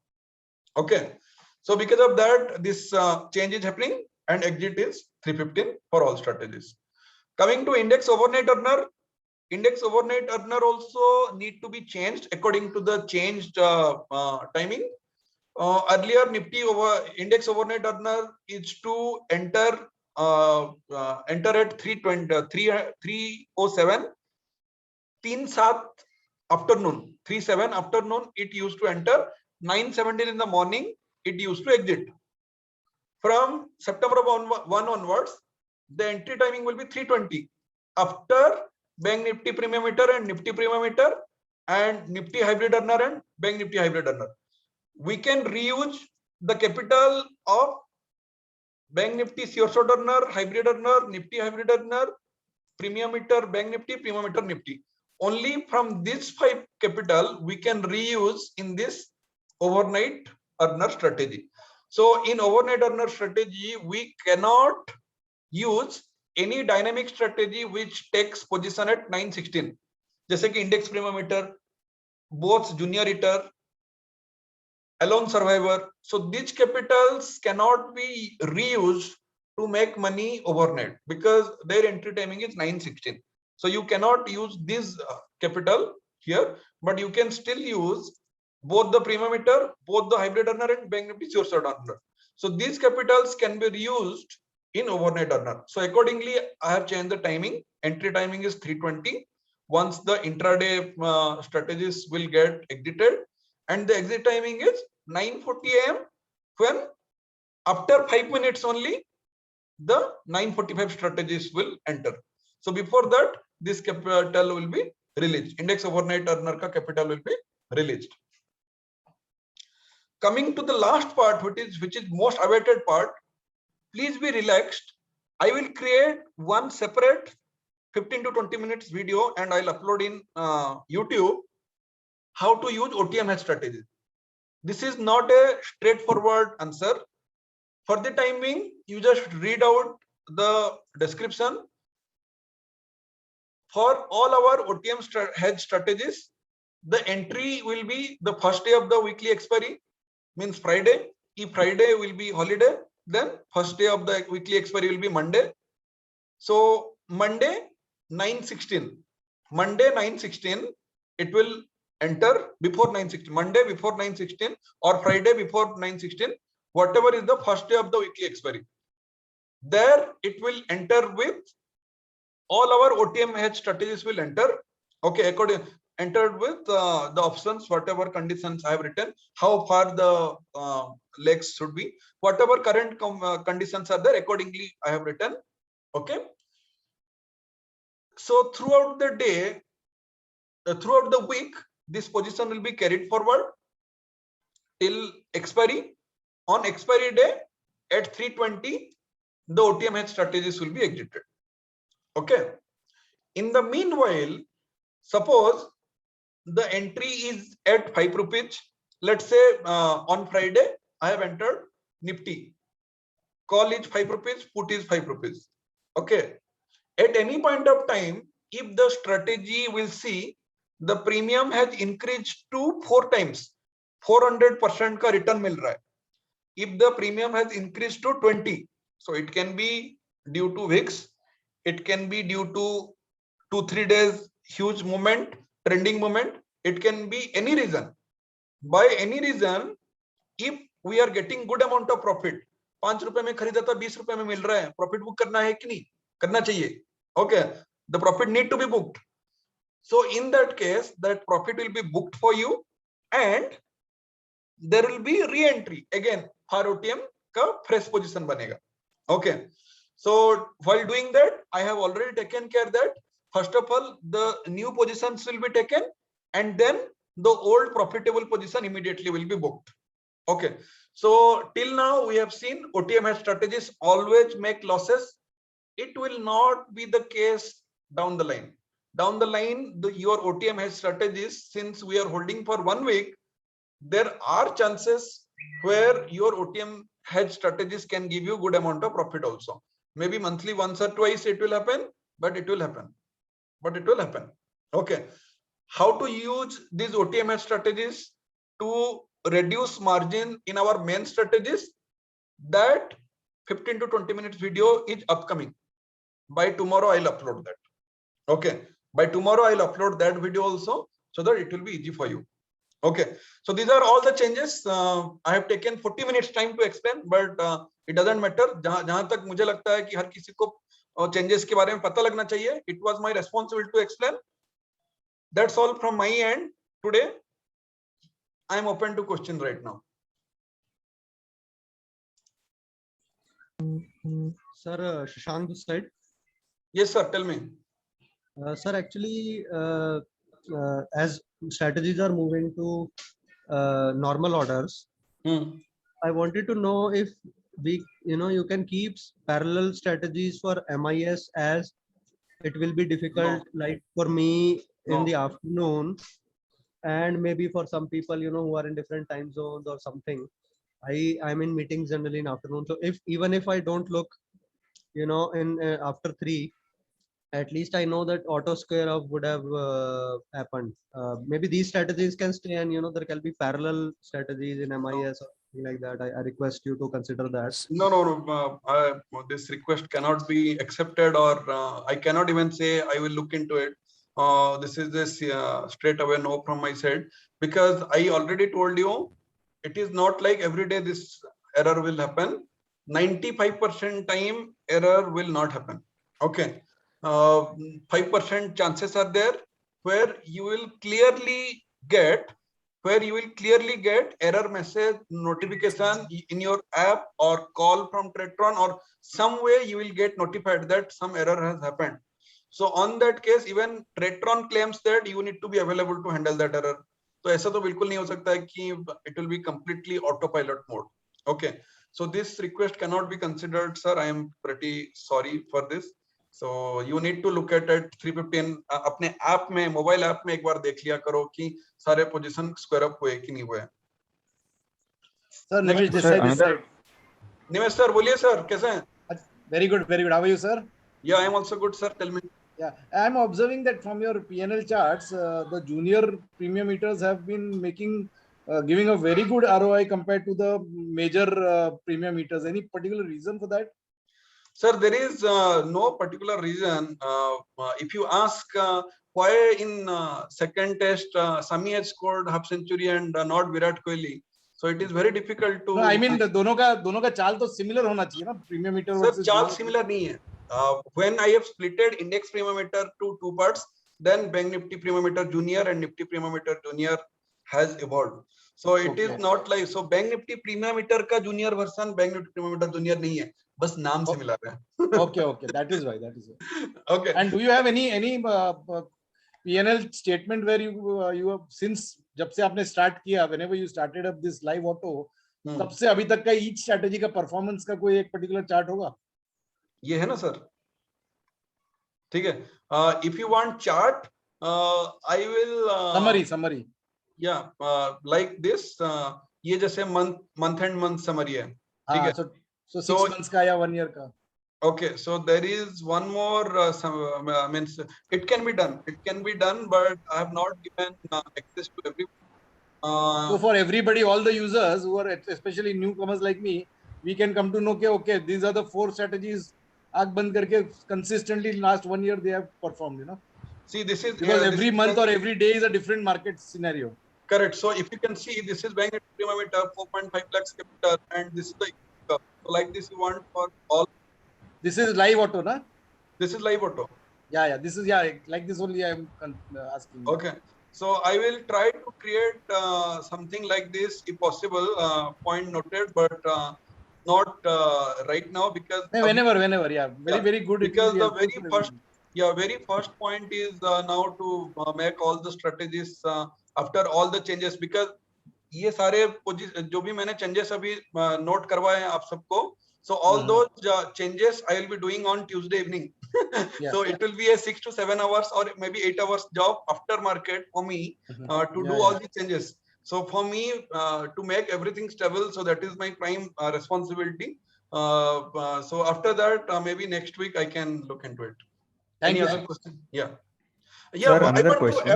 Okay, so because of that, this change is happening, and exit is 315 for all strategies. Coming to index overnight earner, index overnight earner also need to be changed according to the changed timing. Earlier, Nifty index overnight earner is to enter at 307 afternoon, 37 afternoon it used to enter, 9:17 in the morning it used to exit. From September 1 onwards, the entry timing will be 3:20 after Bank Nifty Premium Meter and Nifty Premium Meter and Nifty Hybrid Earner and Bank Nifty Hybrid Earner. We can reuse the capital of Bank Nifty Sure Short Earner, Hybrid Earner, Nifty Hybrid Earner, Premium Meter, Bank Nifty, Premium Meter, Nifty. Only from this 5 capital we can reuse in this overnight earner strategy. So in overnight earner strategy, we cannot use any dynamic strategy which takes position at 9:16, जैसे कि index premium meter, both junior eater, alone survivor. So these capitals cannot be reused to make money overnight because their entry timing is 9:16. So you cannot use this capital here, but you can still use both the pre-meter, both the hybrid earner and bank nifty suicide earner. So these capitals can be reused in overnight earner. So accordingly, I have changed the timing. Entry timing is 3:20. Once the intraday strategies will get exited, and the exit timing is 9:40 a.m. when after 5 minutes only the 9:45 strategies will enter. So before that, this capital will be released. Index overnight earner ka capital will be released. Coming to the last part, which is most awaited part, please be relaxed. I will create one separate 15 to 20 minutes video and I'll upload in YouTube how to use OTM hedge strategy. This is not a straightforward answer. For the time being, you just read out the description. For all our OTM hedge strategies, the entry will be the first day of the weekly expiry, means Friday. If Friday will be holiday, then first day of the weekly expiry will be Monday. So Monday 9:16, Monday 9:16, it will enter before 9:16, Monday before 9:16 or Friday before 9:16, whatever is the first day of the weekly expiry. There it will enter with all our OTM hedge strategies will enter. Okay, entered with the options, whatever conditions I have written, how far the legs should be, whatever current conditions are there, accordingly I have written. Okay. So throughout the day, throughout the week, this position will be carried forward till expiry. On expiry day at 3:20, the OTM hedge strategies will be exited. Okay. In the meanwhile, suppose the entry is at 5 rupees. Let's say on Friday, I have entered Nifty. Call is 5 rupees, put is 5 rupees. Okay. At any point of time, if the strategy will see the premium has increased to 4 times, 400% का return मिल रहा है. If the premium has increased to 20, so it can be due to VIX, it can be due to 2-3 days huge movement, trending movement, it can be any reason. By any reason, if we are getting good amount of profit, 5 रुपए में खरीदा था 20 रुपए में मिल रहा है, profit book करना है कि नहीं? करना चाहिए. Okay, the profit need to be booked. So in that case, that profit will be booked for you and there will be re-entry again for OTM का fresh position बनेगा. Okay, so while doing that, I have already taken care that first of all the new positions will be taken and then the old profitable position immediately will be booked. Okay, so till now we have seen OTM hedge strategies always make losses. It will not be the case down the line. Down the line, your OTM hedge strategies, since we are holding for 1 week, there are chances where your OTM hedge strategies can give you good amount of profit also. Maybe monthly once or twice it will happen, but it will happen. But it will happen. Okay. How to use these OTM hedge strategies to reduce margin in our main strategies? That 15 to 20 minutes video is upcoming. By tomorrow, I'll upload that. Okay. By tomorrow, I'll upload that video also so that it will be easy for you. Okay. So these are all the changes. I have taken 40 minutes time to explain, but it doesn't matter. जहां तक मुझे लगता है कि हर किसी को changes के बारे में पता लगना चाहिए. It was my responsibility to explain. That's all from my end today. I am open to question right now. Sir, Shashank this side. Yes, sir. Tell me. Sir, actually, as strategies are moving to normal orders, I wanted to know if we, you can keep parallel strategies for MIS, as it will be difficult, like for me in the afternoon, and maybe for some people, who are in different time zones or something. I'm in meetings generally in afternoon. So even if I don't look, in after 3, at least I know that auto square up would have happened. Maybe these strategies can stay, and there can be parallel strategies in MIS. something like that. I request you to consider that. No. This request cannot be accepted, or I cannot even say I will look into it. This is this straight away no from my side, because I already told you it is not like every day this error will happen. 95% time error will not happen. Okay. 5% chances are there where you will clearly get error message notification in your app or call from Tretron, or some way you will get notified that some error has happened. So on that case, even Tretron claims that you need to be available to handle that error. तो ऐसा तो बिल्कुल नहीं हो सकता है कि it will be completely autopilot mode. Okay, so this request cannot be considered, sir. I am pretty sorry for this. So you need to look at it 315 अपने ऐप में, मोबाइल ऐप में एक बार देख लिया करो कि सारे पोजीशन स्क्वायर अप हुए कि नहीं हुए. Sir, Nimish Desai this side. Nimesh sir बोलिए सर, कैसे हैं? Very good, very good. How are you, sir? Yeah, I am also good, sir. Tell me. Yeah, I am observing that from your PNL charts, the junior premium meters have been making, giving a very good ROI compared to the major premium meters. Any particular reason for that? Sir, there is no particular reason. If you ask why in second test Sami has scored half century and not Virat Kohli, so it is very difficult to. No, I mean दोनों का चाल तो similar होना चाहिए ना, premium meter Sir, versus. चाल similar नहीं है. When I have splitted index premium meter to two parts, then Bank Nifty premium meter junior and Nifty premium meter junior has evolved. So it is not like, so Bank Nifty premium meter का junior version Bank Nifty premium meter junior नहीं है, बस नाम से मिला रहा है. Okay, that is why. Okay. And do you have any PNL statement where you have, since जब से आपने start किया, whenever you started up this live auto, तब से अभी तक का each strategy का performance का कोई एक particular chart होगा? ये है ना सर, ठीक है. If you want chart, I will summary. Yeah, like this. ये जैसे month and month summary है, ठीक है. So 6 months का या 1 year का. Okay, so there is one more. Means it can be done. It can be done, but I have not given access to everyone. So for everybody, all the users who are especially newcomers like me, we can come to know okay, these are the 4 strategies. आँख बंद करके consistently last 1 year they have performed, you know. See, this is because every month or every day is a different market scenario. Correct. So if you can see, this is Bank Nifty premium meter 4.5 lakhs capital, and this is the like this you want for all. This is live auto, na? This is live auto. Yeah. This is like this only I am asking. Okay. So I will try to create something like this if possible. Point noted, but not right now, because whenever, yeah, very good. Because the very first point is now to make all the strategies after all the changes, because ये सारे जो भी मैंने changes अभी note करवाए हैं आप सबको, so all those changes I will be doing on Tuesday evening. So it will be a 6 to 7 hours or maybe 8 hours job after market for me to do all the changes. So for me to make everything stable, so that is my prime responsibility. So after that, maybe next week I can look into it. Thank you. Any other question? Yeah. Sir, another question.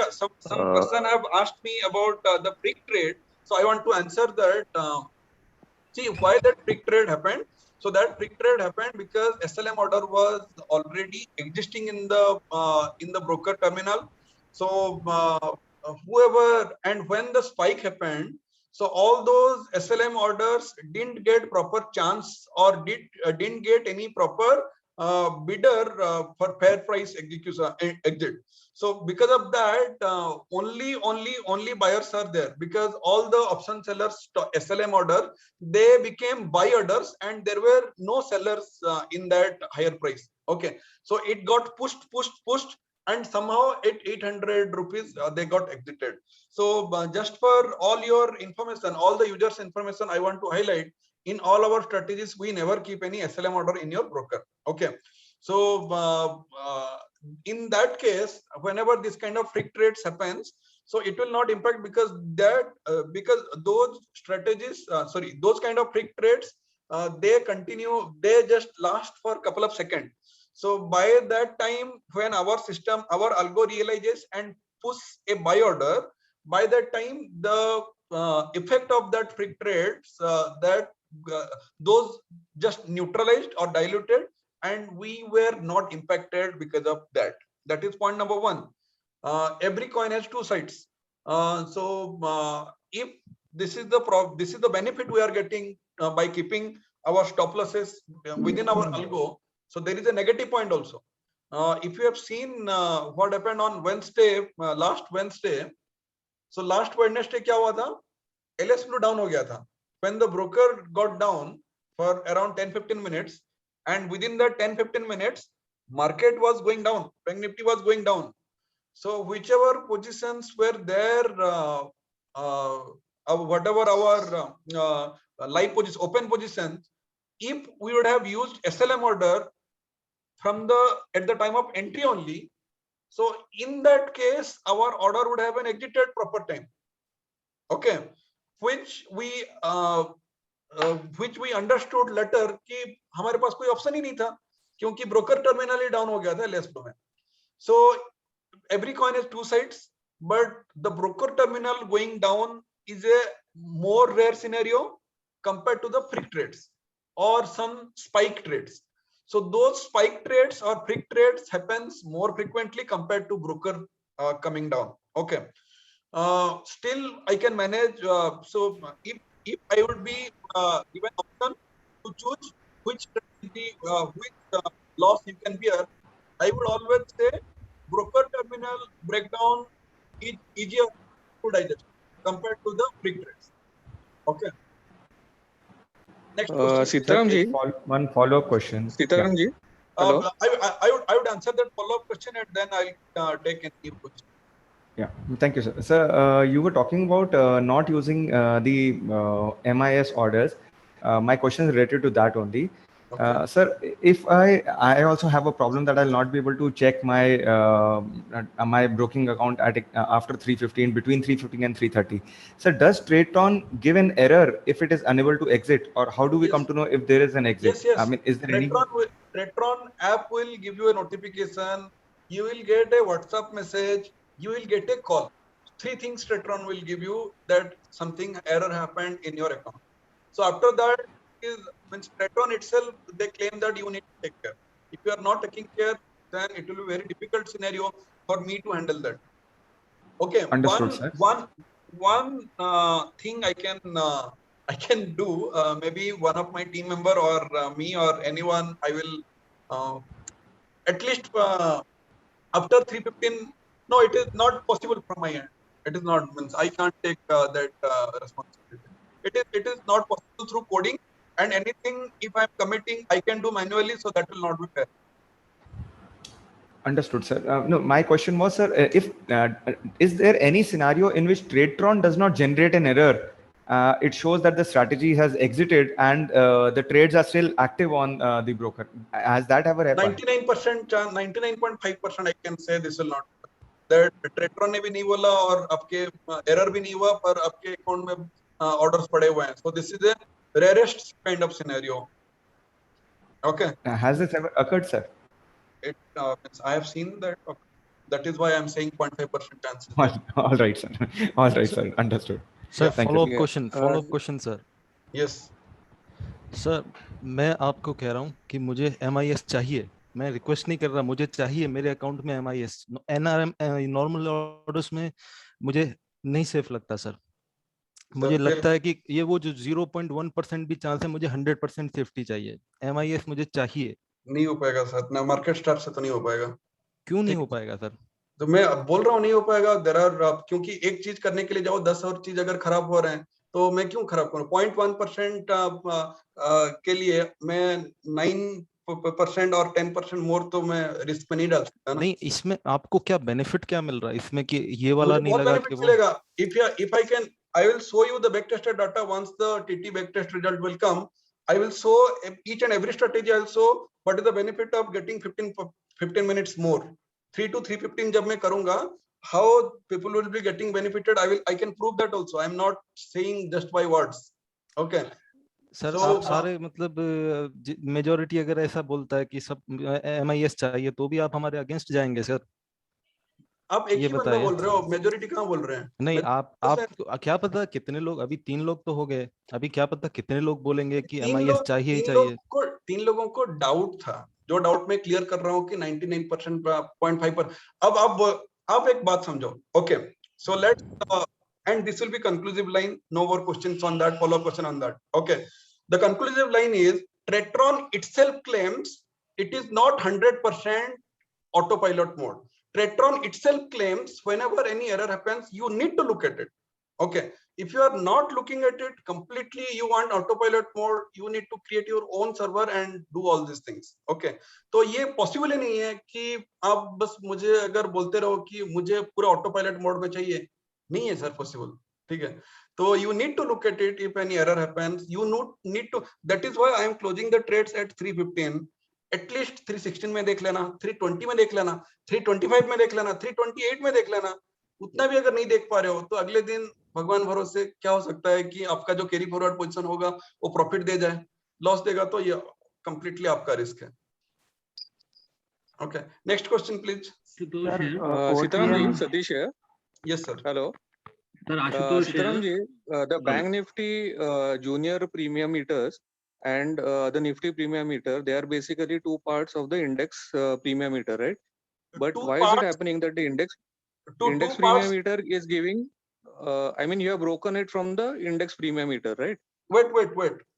Some person have asked me about the freak trade. So I want to answer that. See why that freak trade happened. So that freak trade happened because SLM order was already existing in the broker terminal. So whoever, and when the spike happened, so all those SLM orders didn't get proper chance or didn't get any proper bidder for fair price exit. So because of that, only buyers are there, because all the option sellers SLM order, they became buy orders, and there were no sellers in that higher price. Okay, so it got pushed, and somehow at 800 rupees they got exited. So just for all your information, all the users information, I want to highlight, in all our strategies we never keep any SLM order in your broker. Okay, so in that case, whenever this kind of freak trades happens, so it will not impact, because that because those strategies, those kind of freak trades, they continue, they just last for a couple of seconds. So by that time, when our system, our algo realizes and push a buy order, by that time the effect of that freak trades, those just neutralized or diluted, and we were not impacted because of that. That is point number one. Every coin has two sides. If this is the benefit we are getting by keeping our stop losses within our algo, so there is a negative point also. If you have seen what happened on Wednesday, last Wednesday, so last Wednesday क्या हुआ था? LS Blue down हो गया था. When the broker got down for around 10-15 minutes, and within that 10-15 minutes, market was going down, Bank Nifty was going down. So whichever positions were there, whatever our live position, open positions, if we would have used SLM order from at the time of entry only, so in that case, our order would have been exited proper time. Okay, which we understood later कि हमारे पास कोई option ही नहीं था क्योंकि broker terminal ही down हो गया था less में. So every coin has two sides, but the broker terminal going down is a more rare scenario compared to the freak trades or some spike trades. So those spike trades or freak trades happens more frequently compared to broker coming down. Okay. Still I can manage. So if I would be given option to choose which loss you can bear, I would always say broker terminal breakdown is easier to digest compared to the freak trades. Okay. Next question. Sitaram ji, one follow-up question. Sitaram ji, hello. I would answer that follow-up question and then I'll take any question. Yeah, thank you, sir. Sir, you were talking about not using the MIS orders. My question is related to that only. Okay. Sir, if I also have a problem that I'll not be able to check my my broking account at after 3:15, between 3:15 and 3:30. Sir, does TradeTron give an error if it is unable to exit, or how do we come to know if there is an exit? Yes. I mean, is there TradeTron app will give you a notification. You will get a WhatsApp message. You will get a call. Three things TradeTron will give you that something error happened in your account. So after that, means TradeTron itself, they claim that you need to take care. If you are not taking care, then it will be a very difficult scenario for me to handle that. Okay. Understood, sir. One thing I can do, maybe one of my team member or me or anyone, I will at least after 3:15. No, it is not possible from my end. It is not, means I can't take that responsibility. It is not possible through coding, and anything if I'm committing, I can do manually, so that will not be fair. Understood, sir. No, my question was, sir, if is there any scenario in which TradeTron does not generate an error? It shows that the strategy has exited and the trades are still active on the broker. Has that ever happened? 99%, 99.5% I can say this will not. That TradeTron ने भी नहीं बोला और आपके error भी नहीं हुआ पर आपके account में orders पड़े हुए हैं. So this is a rarest kind of scenario. Okay. Has this ever occurred, sir? I have seen that. Okay. That is why I am saying 0.5% chance. All right, sir. All right, sir. Understood. Sir, Thank follow-up you. question. Follow-up question, sir. Yes. Sir मैं आपको कह रहा हूँ कि मुझे MIS चाहिए. मैं request नहीं कर रहा, मुझे चाहिए मेरे अकाउंट में MIS. NRM नॉर्मल ऑर्डर्स में मुझे नहीं सेफ लगता सर. मुझे लगता है कि ये वो जो 0.1% भी चांस है, मुझे 100% सेफ्टी चाहिए. MIS मुझे चाहिए. नहीं हो पाएगा सर, ना मार्केट स्टार्ट से तो नहीं हो पाएगा. क्यों नहीं हो पाएगा सर? तो मैं बोल रहा हूँ नहीं हो पाएगा. देयर आर, क्योंकि एक चीज करने के लिए जाओ 10 और चीज अगर खराब हो रहे हैं तो मैं क्यों खराब करूँ? 0.1% के लिए मैं 9% और 10% मोर तो मैं रिस्क में नहीं डाल सकता ना. नहीं, इसमें आपको क्या बेनिफिट क्या मिल रहा है इसमें कि ये वाला नहीं लगा कि वो? If I can, I will show you the backtested data once the TT backtest result will come. I will show each and every strategy. I will show what is the benefit of getting 15 minutes more. 3 to 3:15 जब मैं करूँगा, how people will be getting benefited. I can prove that also. I am not saying just by words. Okay. Sir आप सारे मतलब majority अगर ऐसा बोलता है कि सब MIS चाहिए तो भी आप हमारे अगेंस्ट जाएंगे सर? आप एक ये ही बंदा बताइए। बोल रहे हो, मेजोरिटी कहाँ बोल रहे हैं? नहीं, Majority आप क्या पता कितने लोग, अभी 3 लोग तो हो गए, अभी क्या पता कितने लोग बोलेंगे कि तीन MIS लोग चाहिए ही तीन चाहिए। लोग को तीन लोगों को डाउट था, जो डाउट मैं क्लियर कर रहा हूँ कि 99% 0.5 पर। अब एक बात समझो, okay, so let's and this will be conclusive line, no more questions on that, follow up question on that. Okay, the conclusive line is Tretron itself claims it is not 100% autopilot mode. Tretron itself claims whenever any error happens, you need to look at it. Okay, if you are not looking at it completely, you want autopilot mode, you need to create your own server and do all these things. Okay, तो ये possible ही नहीं है कि आप बस मुझे अगर बोलते रहो कि मुझे पूरा ऑटोपायलट मोड में चाहिए, नहीं है सर पॉसिबल, ठीक है? तो you need to look at it. If any error happens, you need to, that is why I am closing the trades at 315. At least 316 में देख लेना, 320 में देख लेना, 325 में देख लेना, 328 में देख लेना। उतना भी अगर नहीं देख पा रहे हो तो अगले दिन भगवान भरोसे क्या हो सकता है कि आपका जो कैरी फॉरवर्ड पोजीशन होगा वो प्रॉफिट दे जाए, लॉस देगा तो ये कंप्लीटली आपका रिस्क है। Okay, next question please. Sitaram ji, Satish here. Yes sir. Hello. Sir, Ashutosh Sitaram here. ji, the Bank Nifty junior premium meters and the Nifty premium meter, they are basically two parts of the index premium meter, right? But Two why is it parts- happening that the index two premium parts. meter is giving? I mean, you have broken it from the index premium meter, right? Wait.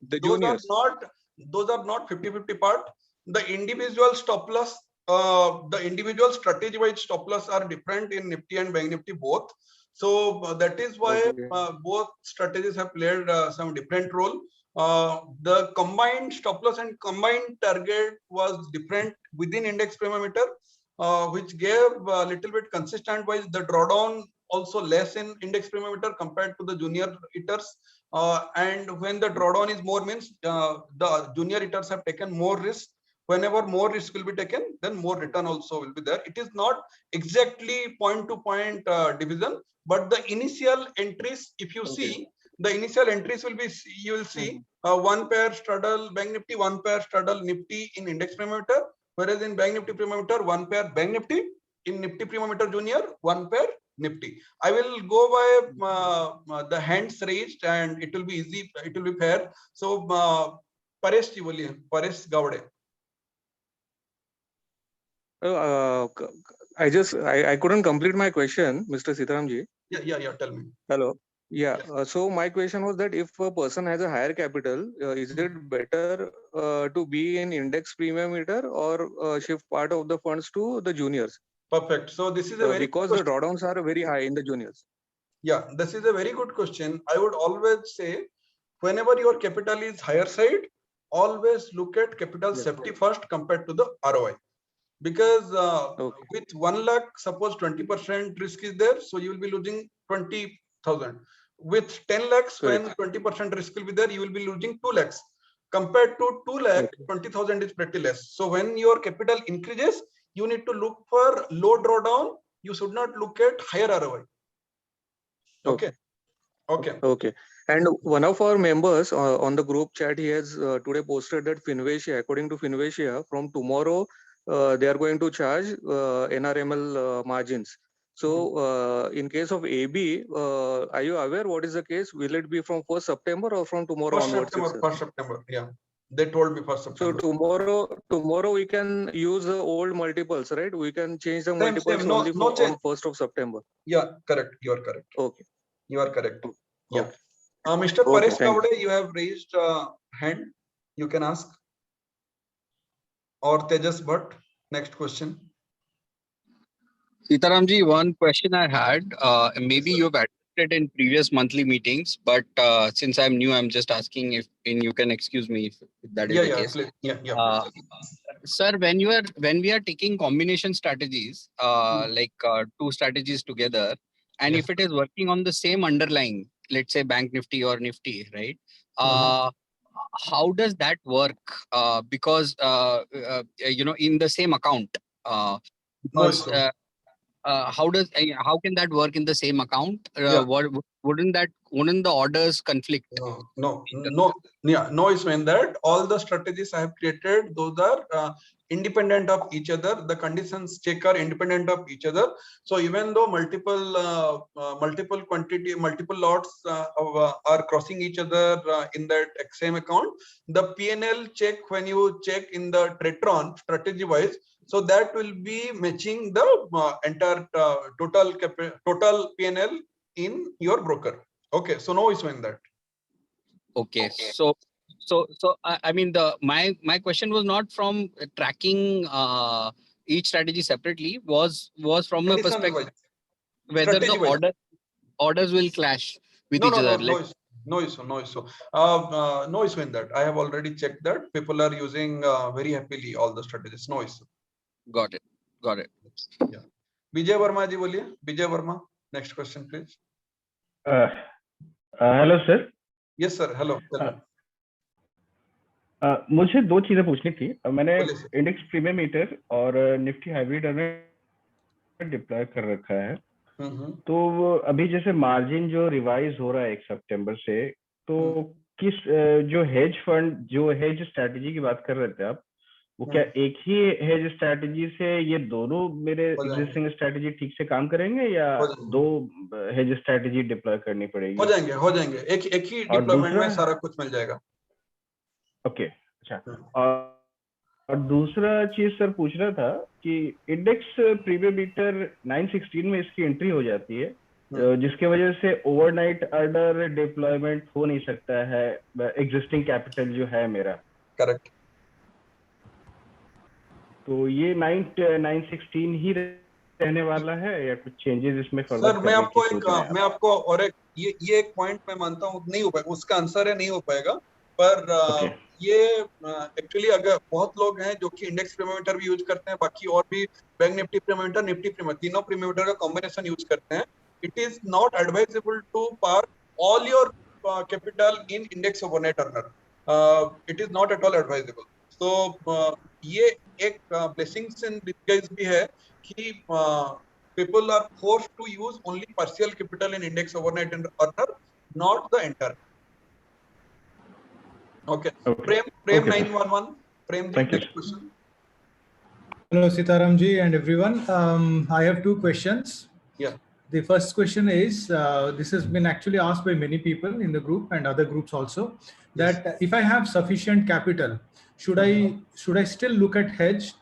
The Those juniors. are not 50-50 part. The individual stop loss, the individual strategy wise stop loss are different in Nifty and Bank Nifty both. So that is why both strategies have played some different role. The combined stop loss and combined target was different within index premium meter, which gave a little bit consistent wise the drawdown also less in index premium meter compared to the junior eaters. And when the drawdown is more means the junior eaters have taken more risk. Whenever more risk will be taken, then more return also will be there. It is not exactly point to point division, but the initial entries, if you see, the initial entries will be, you will see one pair straddle Bank Nifty, one pair straddle Nifty in index premium meter, whereas in Bank Nifty premium meter, one pair Bank Nifty, in Nifty premium meter junior, one pair Nifty. I will go by the hands raised and it will be easy, it will be fair. So Paresh ji boliye, Paresh Gowde. I couldn't complete my question, Mr. Sitaram ji. Yeah, tell me. Hello. Yeah. So my question was that if a person has a higher capital, is it better to be in index premium meter or shift part of the funds to the juniors? Perfect. So this is a very because the drawdowns are very high in the juniors. Yeah, this is a very good question. I would always say, whenever your capital is higher side, always look at capital safety first compared to the ROI. Because with 1 lakh, suppose 20% risk is there, so you will be losing 20,000. With 10 lakhs, when 20% risk will be there, you will be losing 2 lakhs. Compared to 2 lakh, 20,000 is pretty less. So when your capital increases, you need to look for low drawdown. You should not look at higher ROI. Okay. And one of our members on the group chat, he has today posted that Finvacia, according to Finvacia, from tomorrow they are going to charge NRML margins. So in case of AB, are you aware what is the case? Will it be from 1st September or from tomorrow onwards? 1st September. Yeah, they told me 1st September. So tomorrow we can use the old multiples, right? We can change the multiples only on 1st of September. Yeah, correct. You are correct. Okay. You are correct. Yeah. Mr. Paresh Gowde, you have raised hand. You can ask. Or Tejas Bhatt, next question. Sitaram ji, one question I had, maybe you've addressed it in previous monthly meetings, but since I'm new, I'm just asking if you can excuse me if that is the case. Please. Sir, when we are taking combination strategies, like two strategies together, and if it is working on the same underlying, let's say Bank Nifty or Nifty, right? How does that work? Because in the same account, because how can that work in the same account? Yeah. Wouldn't the orders conflict? No, issue in that. All the strategies I have created, those are independent of each other. The conditions check are independent of each other. So even though multiple lots are crossing each other in that same account, the PNL check, when you check in the Tradetron strategy wise, so that will be matching the entire total PNL in your broker. Okay, so no issue in that. Okay. So I mean, my question was not from tracking each strategy separately, was from a Condition perspective wise. whether the Strategy wise. orders will clash with each other. No issue. No issue in that. I have already checked that. People are using very happily all the strategies. No issue. Got it. Yeah. Vijay Verma ji boliye. Vijay Verma. Next question, please. Hello sir. Yes sir, hello. मुझे दो चीजें पूछनी थी। मैंने index premium meter और Nifty hybrid deploy कर रखा है। तो अभी जैसे मार्जिन जो रिवाइज हो रहा है 1 सितंबर से, तो किस जो हेज फंड, जो हेज स्ट्रैटेजी की बात कर रहे थे आप, वो क्या एक ही हेज स्ट्रैटेजी से ये दोनों मेरे एग्जिस्टिंग स्ट्रैटेजी ठीक से काम करेंगे, या दो हेज स्ट्रैटेजी डिप्लॉय करनी पड़ेगी? हो जाएंगे। एक ही डिप्लॉयमेंट में सारा कुछ मिल जाएगा। ओके, अच्छा। और दूसरा चीज सर पूछ रहा था कि इंडेक्स प्रीमियम मीटर 916 में इसकी एंट्री हो जाती है, जिसके वजह से ओवरनाइट ऑर्डर डिप्लॉयमेंट हो नहीं सकता है एग्जिस्टिंग कैपिटल जो है मेरा। करेक्ट। तो ये 916 ही रहने वाला है या कुछ चेंजेस इसमें फर्दर? सर मैं आपको और ये एक पॉइंट मैं मानता हूँ नहीं हो पाएगा, उसका आंसर है नहीं हो पाएगा, पर ये एक्चुअली अगर बहुत लोग हैं जो कि इंडेक्स प्रीमियम भी यूज करते हैं, बाकी और भी bank Nifty premium, Nifty premium, तीनों प्रीमियम का कॉम्बिनेशन यूज करते हैं। It is not advisable to park all your capital in index overnight earner. It is not at all advisable. तो ये एक ब्लेसिंग्स इन डिस्गाइज भी है कि people are forced to use only partial capital in index overnight earner, not the entire. Okay. Prem 911. Prem, next question. Hello, Sitaram ji and everyone. I have two questions. Yeah. The first question is, this has been actually asked by many people in the group and other groups also, that if I have sufficient capital, should I still look at hedge?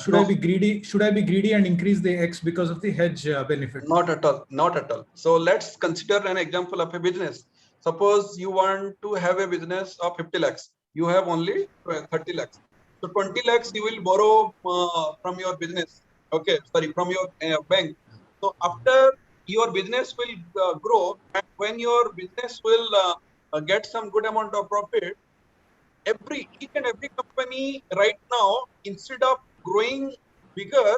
Should I be greedy? Should I be greedy and increase the X because of the hedge benefit? Not at all. Not at all. So let's consider an example of a business. Suppose you want to have a business of 50 lakhs. You have only 30 lakhs. So 20 lakhs you will borrow from your business. Okay, sorry, from your bank. So after your business will grow, and when your business will get some good amount of profit, each and every company right now, instead of growing bigger,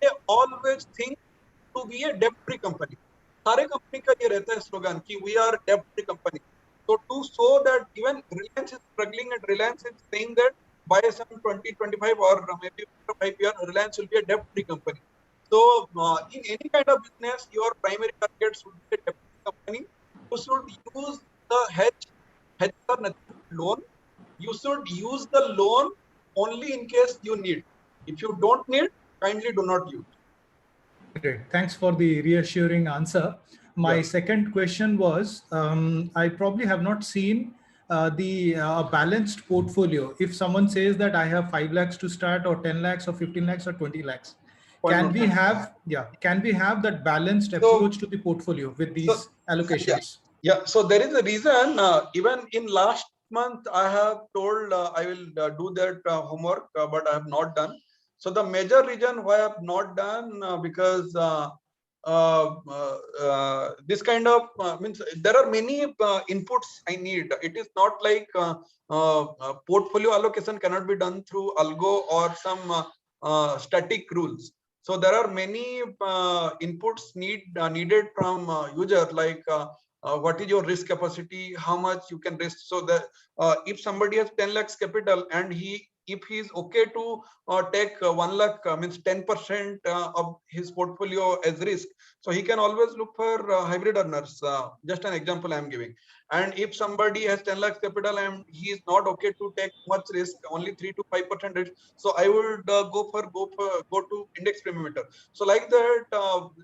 they always think to be a debt-free company. सारे company का ये रहता है slogan कि we are debt-free company. So to show that even Reliance is struggling and Reliance is saying that by some 2025 or maybe 5 years, Reliance will be a debt-free company. So in any kind of business, your primary target should be a debt-free company. You should use the hedge or nothing loan. You should use the loan only in case you need. If you don't need, kindly do not use. Great. Thanks for the reassuring answer. My second question was, I probably have not seen the balanced portfolio. If someone says that I have 5 lakhs to start, or 10 lakhs or 15 lakhs or 20 lakhs, can we have that balanced approach to the portfolio with these allocations? Yeah. So there is a reason, even in last month, I have told I will do that homework, but I have not done. So the major reason why I have not done because this kind of means there are many inputs I need. It is not like portfolio allocation cannot be done through algo or some static rules. So there are many inputs needed from user, like what is your risk capacity, how much you can risk. So that if somebody has 10 lakhs capital and he if he is okay to take 1 lakh, means 10% of his portfolio as risk, so he can always look for hybrid earners. Just an example I am giving. And if somebody has 10 lakhs capital and he is not okay to take much risk, only 3 to 5% risk, so I would go to index premium meter. So like that,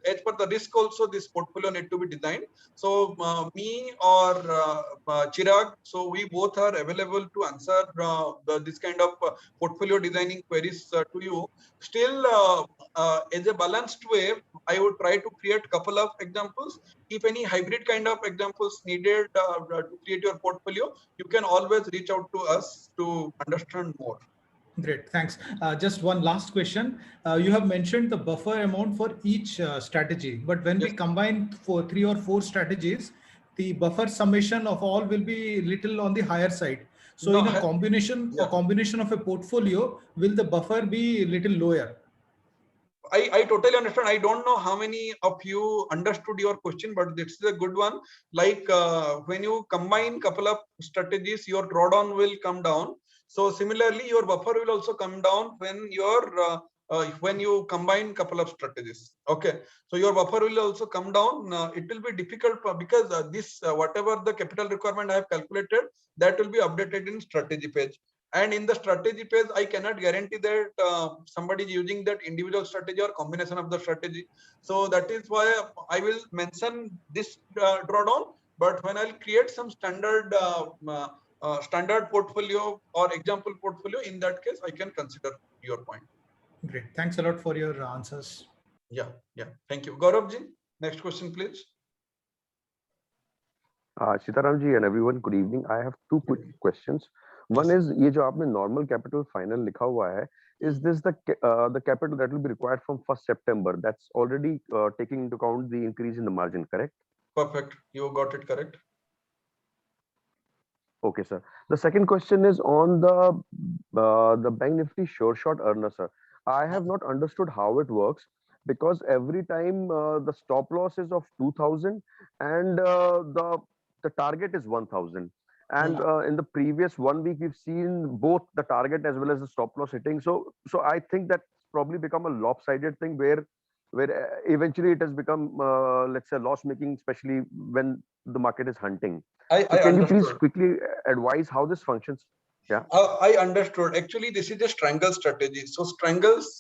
as per the risk also, this portfolio need to be designed. So me or Chirag, so we both are available to answer this kind of portfolio designing queries to you. Still, as a balanced way, I would try to create couple of examples. If any hybrid kind of examples needed to create your portfolio, you can always reach out to us to understand more. Great, thanks. Just one last question. You have mentioned the buffer amount for each strategy, but when we combine for 3 or 4 strategies, the buffer summation of all will be little on the higher side. So in a combination of a portfolio, will the buffer be little lower? I totally understand. I don't know how many of you understood your question, but this is a good one. Like when you combine couple of strategies, your drawdown will come down. So similarly, your buffer will also come down when you combine couple of strategies. Okay, so your buffer will also come down. It will be difficult because this whatever the capital requirement I have calculated, that will be updated in strategy page. And in the strategy page, I cannot guarantee that somebody is using that individual strategy or combination of the strategy. So that is why I will mention this drawdown. But when I'll create some standard standard portfolio or example portfolio, in that case, I can consider your point. Great. Thanks a lot for your answers. Yeah. Thank you. Gaurav ji, next question, please. Sitaram ji and everyone, good evening. I have 2 quick questions. One is, ये जो आपने normal capital final लिखा हुआ है, is this the capital that will be required from 1st September? That's already taking into account the increase in the margin, correct? Perfect. You got it correct. Okay, sir. The second question is on the Bank Nifty Sure Shot earner, sir. I have not understood how it works, because every time the stop loss is of 2000 and the target is 1000. And in the previous 1 week, we've seen both the target as well as the stop loss hitting. So I think that's probably become a lopsided thing where eventually it has become, let's say, loss making, especially when the market is hunting. Can you please quickly advise how this functions? Yeah. I understood. Actually, this is a strangle strategy. So strangles.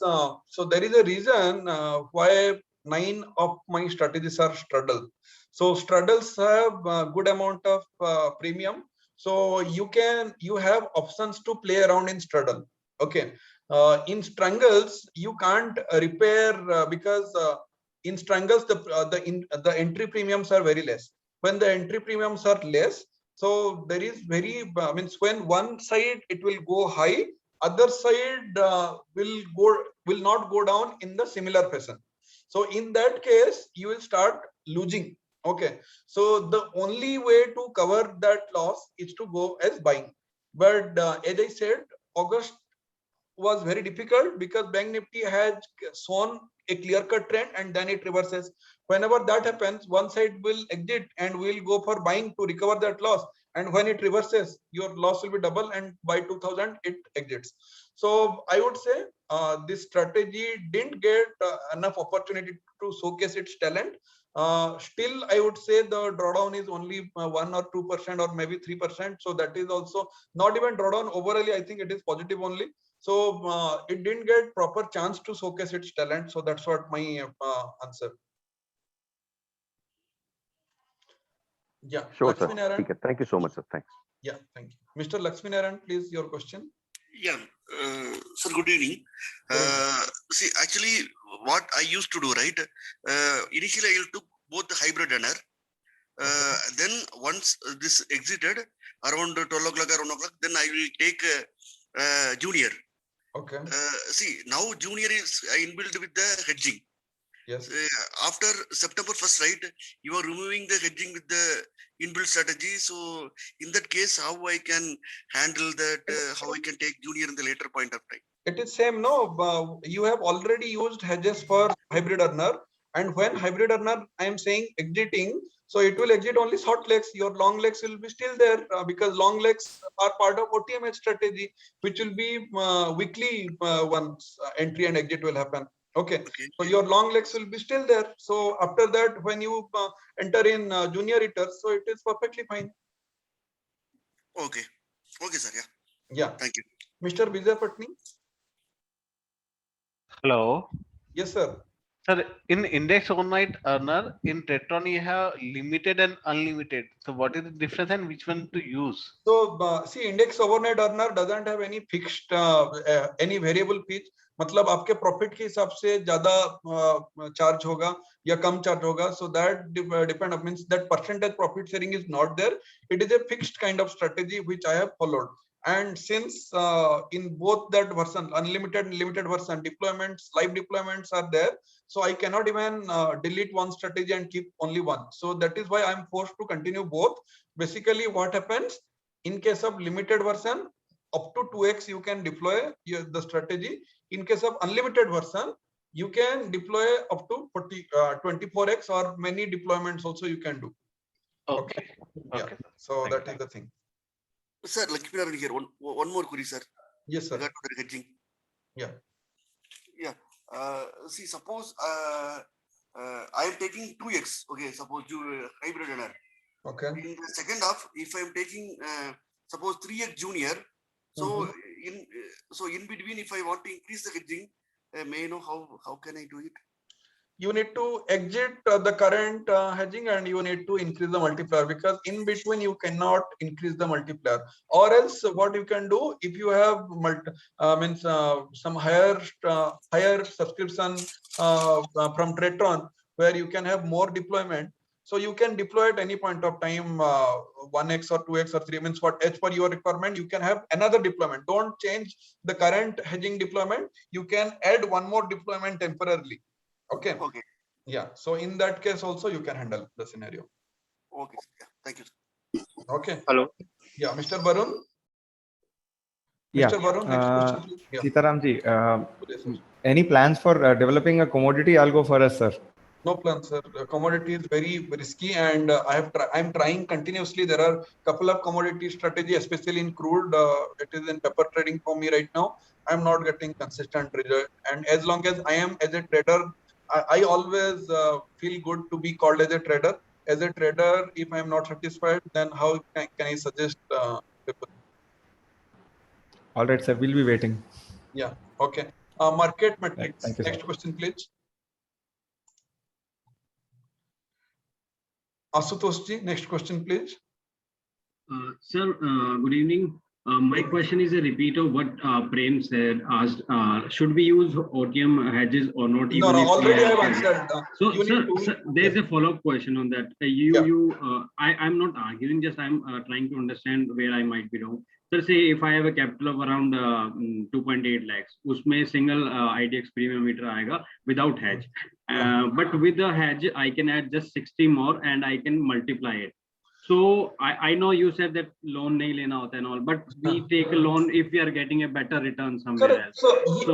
So there is a reason why 9 of my strategies are straddle. So straddles have a good amount of premium. So you have options to play around in straddle. Okay. In strangles, you can't repair because in strangles the entry premiums are very less. When the entry premiums are less, so there is means when one side it will go high, other side will not go down in the similar fashion. So in that case, you will start losing. Okay, so the only way to cover that loss is to go as buying. But as I said, August was very difficult because Bank Nifty has shown a clear-cut trend and then it reverses. Whenever that happens, one side will exit and will go for buying to recover that loss. And when it reverses, your loss will be double, and by 2000 it exits. So I would say this strategy didn't get enough opportunity to showcase its talent. Still, I would say the drawdown is only 1 or 2% or maybe 3%. So that is also not even drawdown. Overall, I think it is positive only. So it didn't get proper chance to showcase its talent. So that's what my answer. Yeah. Sure, sir. Okay. Thank you so much, sir. Thanks. Yeah, thank you. Mr. Lakshmi Narayan, please, your question. Yeah, sir, good evening. See, actually, what I used to do, right? Initially, I took both the hybrid earner. Then once this exited around 12 o'clock or 1 o'clock, then I will take junior. Okay. See, now junior is inbuilt with the hedging. Yes. After September 1st, right, you are removing the hedging with the inbuilt strategy. So in that case, how I can handle that, how I can take junior in the later point of time? It is same, no? You have already used hedges for hybrid earner. And when hybrid earner, I am saying exiting, So it will exit only short legs. Your long legs will be still there because long legs are part of OTM strategy, which will be weekly once entry and exit will happen. Okay, so your long legs will be still there. So after that, when you enter in junior hitters, so it is perfectly fine. Okay. Okay, sir. Yeah. Yeah. Thank you. Mr. Vijay Patni. Hello. Yes, sir. Sir, in index overnight earner, in Tetron you have limited and unlimited. So what is the difference and which one to use? So see, index overnight earner doesn't have any fixed any variable pitch. मतलब आपके profit के हिसाब से ज्यादा charge होगा या कम charge होगा. So that depend means that percentage profit sharing is not there. It is a fixed kind of strategy which I have followed. And since in both that version, unlimited and limited version, deployments, live deployments are there, so I cannot even delete one strategy and keep only one. So that is why I'm forced to continue both. Basically, what happens in case of limited version, up to 2x you can deploy the strategy. In case of unlimited version, you can deploy up to 24x or many deployments also you can do. Okay. Yeah. So that is the thing. Sir, Lakshmi here. One more query, sir. Yes, sir. Regard to the hedging. Yeah. Yeah. See, suppose I am taking 2x. Okay, suppose you hybrid runner. Okay. In the second half, if I am taking suppose 3x junior, so in between, if I want to increase the hedging, may I know how can I do it? You need to exit the current hedging and you need to increase the multiplier, because in between you cannot increase the multiplier. Or else what you can do, if you have some higher subscription from Tretron, where you can have more deployment, so you can deploy at any point of time 1x or 2x or 3, means what as per your requirement you can have another deployment. Don't change the current hedging deployment. You can add one more deployment temporarily. Okay. Okay. Yeah. So in that case also you can handle the scenario. Okay. Yeah. Thank you. Okay. Hello. Yeah, Mr. Varun. Yeah. Mr. Varun, next question, please. Yeah. Sitaram ji, any plans for developing a commodity algo for us, sir? No plans, sir. Commodity is very risky, and I'm trying continuously. There are a couple of commodity strategy, especially in crude. It is in pepper trading for me right now. I'm not getting consistent result, and as long as I am as a trader, I always feel good to be called as a trader. As a trader, if I am not satisfied, then how can I suggest people? All right, sir. We'll be waiting. Yeah. Okay. Market metrics. Thank you, sir. Next question, please. Asutosh ji, next question, please. Sir, good evening. My question is a repeat of what Prem said. Asked, should we use OTM hedges or not? No, already I have answered. So, sir, there's a follow-up question on that. I'm not arguing, just I'm trying to understand where I might be wrong. Sir, say if I have a capital of around 2.8 lakhs, उसमें single IDX premium meter आएगा without hedge. But with the hedge, I can add just 60 more and I can multiply it. So I know you said that loan nahi lena hota and all, but we take a loan if we are getting a better return somewhere else. So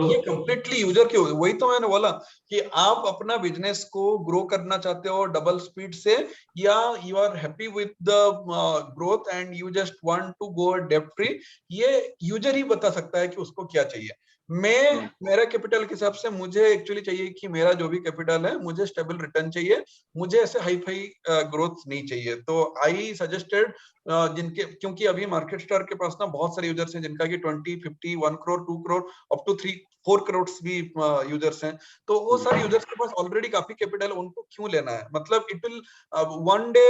ये completely user के वही तो मैंने बोला कि आप अपना business को ग्रो करना चाहते हो डबल स्पीड से, या you are happy with the growth and you just want to go debt free. ये यूजर ही बता सकता है कि उसको क्या चाहिए. मैं मेरा कैपिटल के हिसाब से मुझे एक्चुअली चाहिए कि मेरा जो भी कैपिटल है मुझे स्टेबल रिटर्न चाहिए, मुझे ऐसे हाई फाई ग्रोथ नहीं चाहिए. तो आई सजेस्टेड जिनके, क्योंकि अभी मार्केट स्टार के पास ना बहुत सारे यूजर्स हैं जिनका कि 20, 50, 1 करोड़ 2 करोड़ अप टू 3-4 करोड़ भी यूजर्स हैं. तो वो सारे यूजर्स के पास ऑलरेडी काफी कैपिटल, उनको क्यों लेना है? मतलब it will one day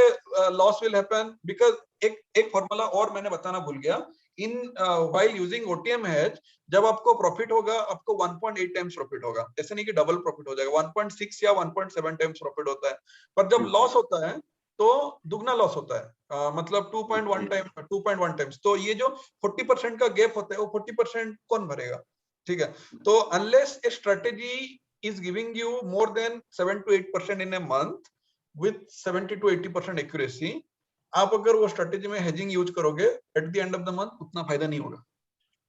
loss will happen, because एक फॉर्मूला और मैंने बताना भूल गया. इन व्हाइल यूजिंग OTM hedge, जब आपको प्रॉफिट होगा आपको 1.8 टाइम्स प्रॉफिट होगा, ऐसे नहीं कि डबल प्रॉफिट हो जाएगा. 1.6 या 1.7 टाइम्स प्रॉफिट होता है, पर जब लॉस होता है तो दुगना लॉस होता है, मतलब 2.1 टाइम्स. तो ये जो 40% का गैप होता है वो 40% कौन भरेगा? ठीक है. तो unless a strategy is giving you more than 7 to 8% in a month with 70 to 80% accuracy, आप अगर वो स्ट्रेटेजी में हेजिंग यूज करोगे at the end of the month उतना फायदा नहीं होगा.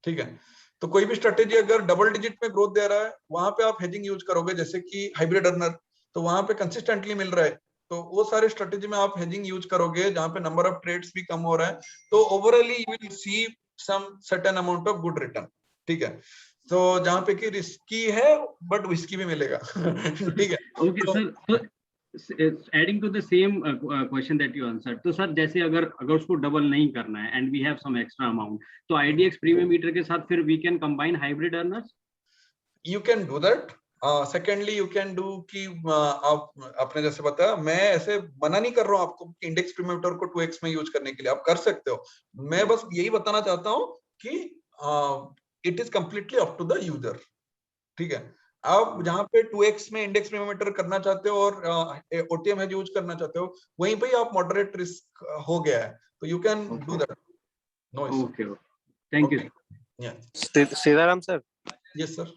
ठीक है. तो कोई भी स्ट्रेटेजी अगर डबल डिजिट में ग्रोथ दे रहा है वहां पे आप हेजिंग यूज करोगे, जैसे कि हाइब्रिड अर्नर, तो वहां पे कंसिस्टेंटली मिल रहा है तो वो सारे स्ट्रेटेजी में आप हेजिंग यूज करोगे जहां पे नंबर ऑफ ट्रेड्स भी कम हो रहा है, तो overally you will see some certain amount of good return, ठीक है। तो जहां पे कि रिस्की है बट विस्की भी मिलेगा ठीक है। Okay sir, adding to the same question that you answered, तो सर जैसे अगर उसको डबल नहीं करना है and we have some extra amount, तो आईडीएक्स प्रीमियम मीटर के साथ फिर we can combine hybrid earners, you can do that. Secondly you can do कि आप आपने जैसे बताया, मैं ऐसे मना नहीं कर रहा हूँ आपको इंडेक्स प्रीमियम मीटर को 2x में यूज करने के लिए, आप कर सकते हो। मैं बस यही बताना चाहता हूँ कि it is completely up to the user, ठीक है। आप जहां पे 2x में इंडेक्स प्रीमियम मीटर करना चाहते हो और ओटीएम है यूज करना चाहते हो, वहीं पे आप मॉडरेट रिस्क हो गया है, तो you can do that, no issue. Okay, thank you. Sitaram sir. Yes sir.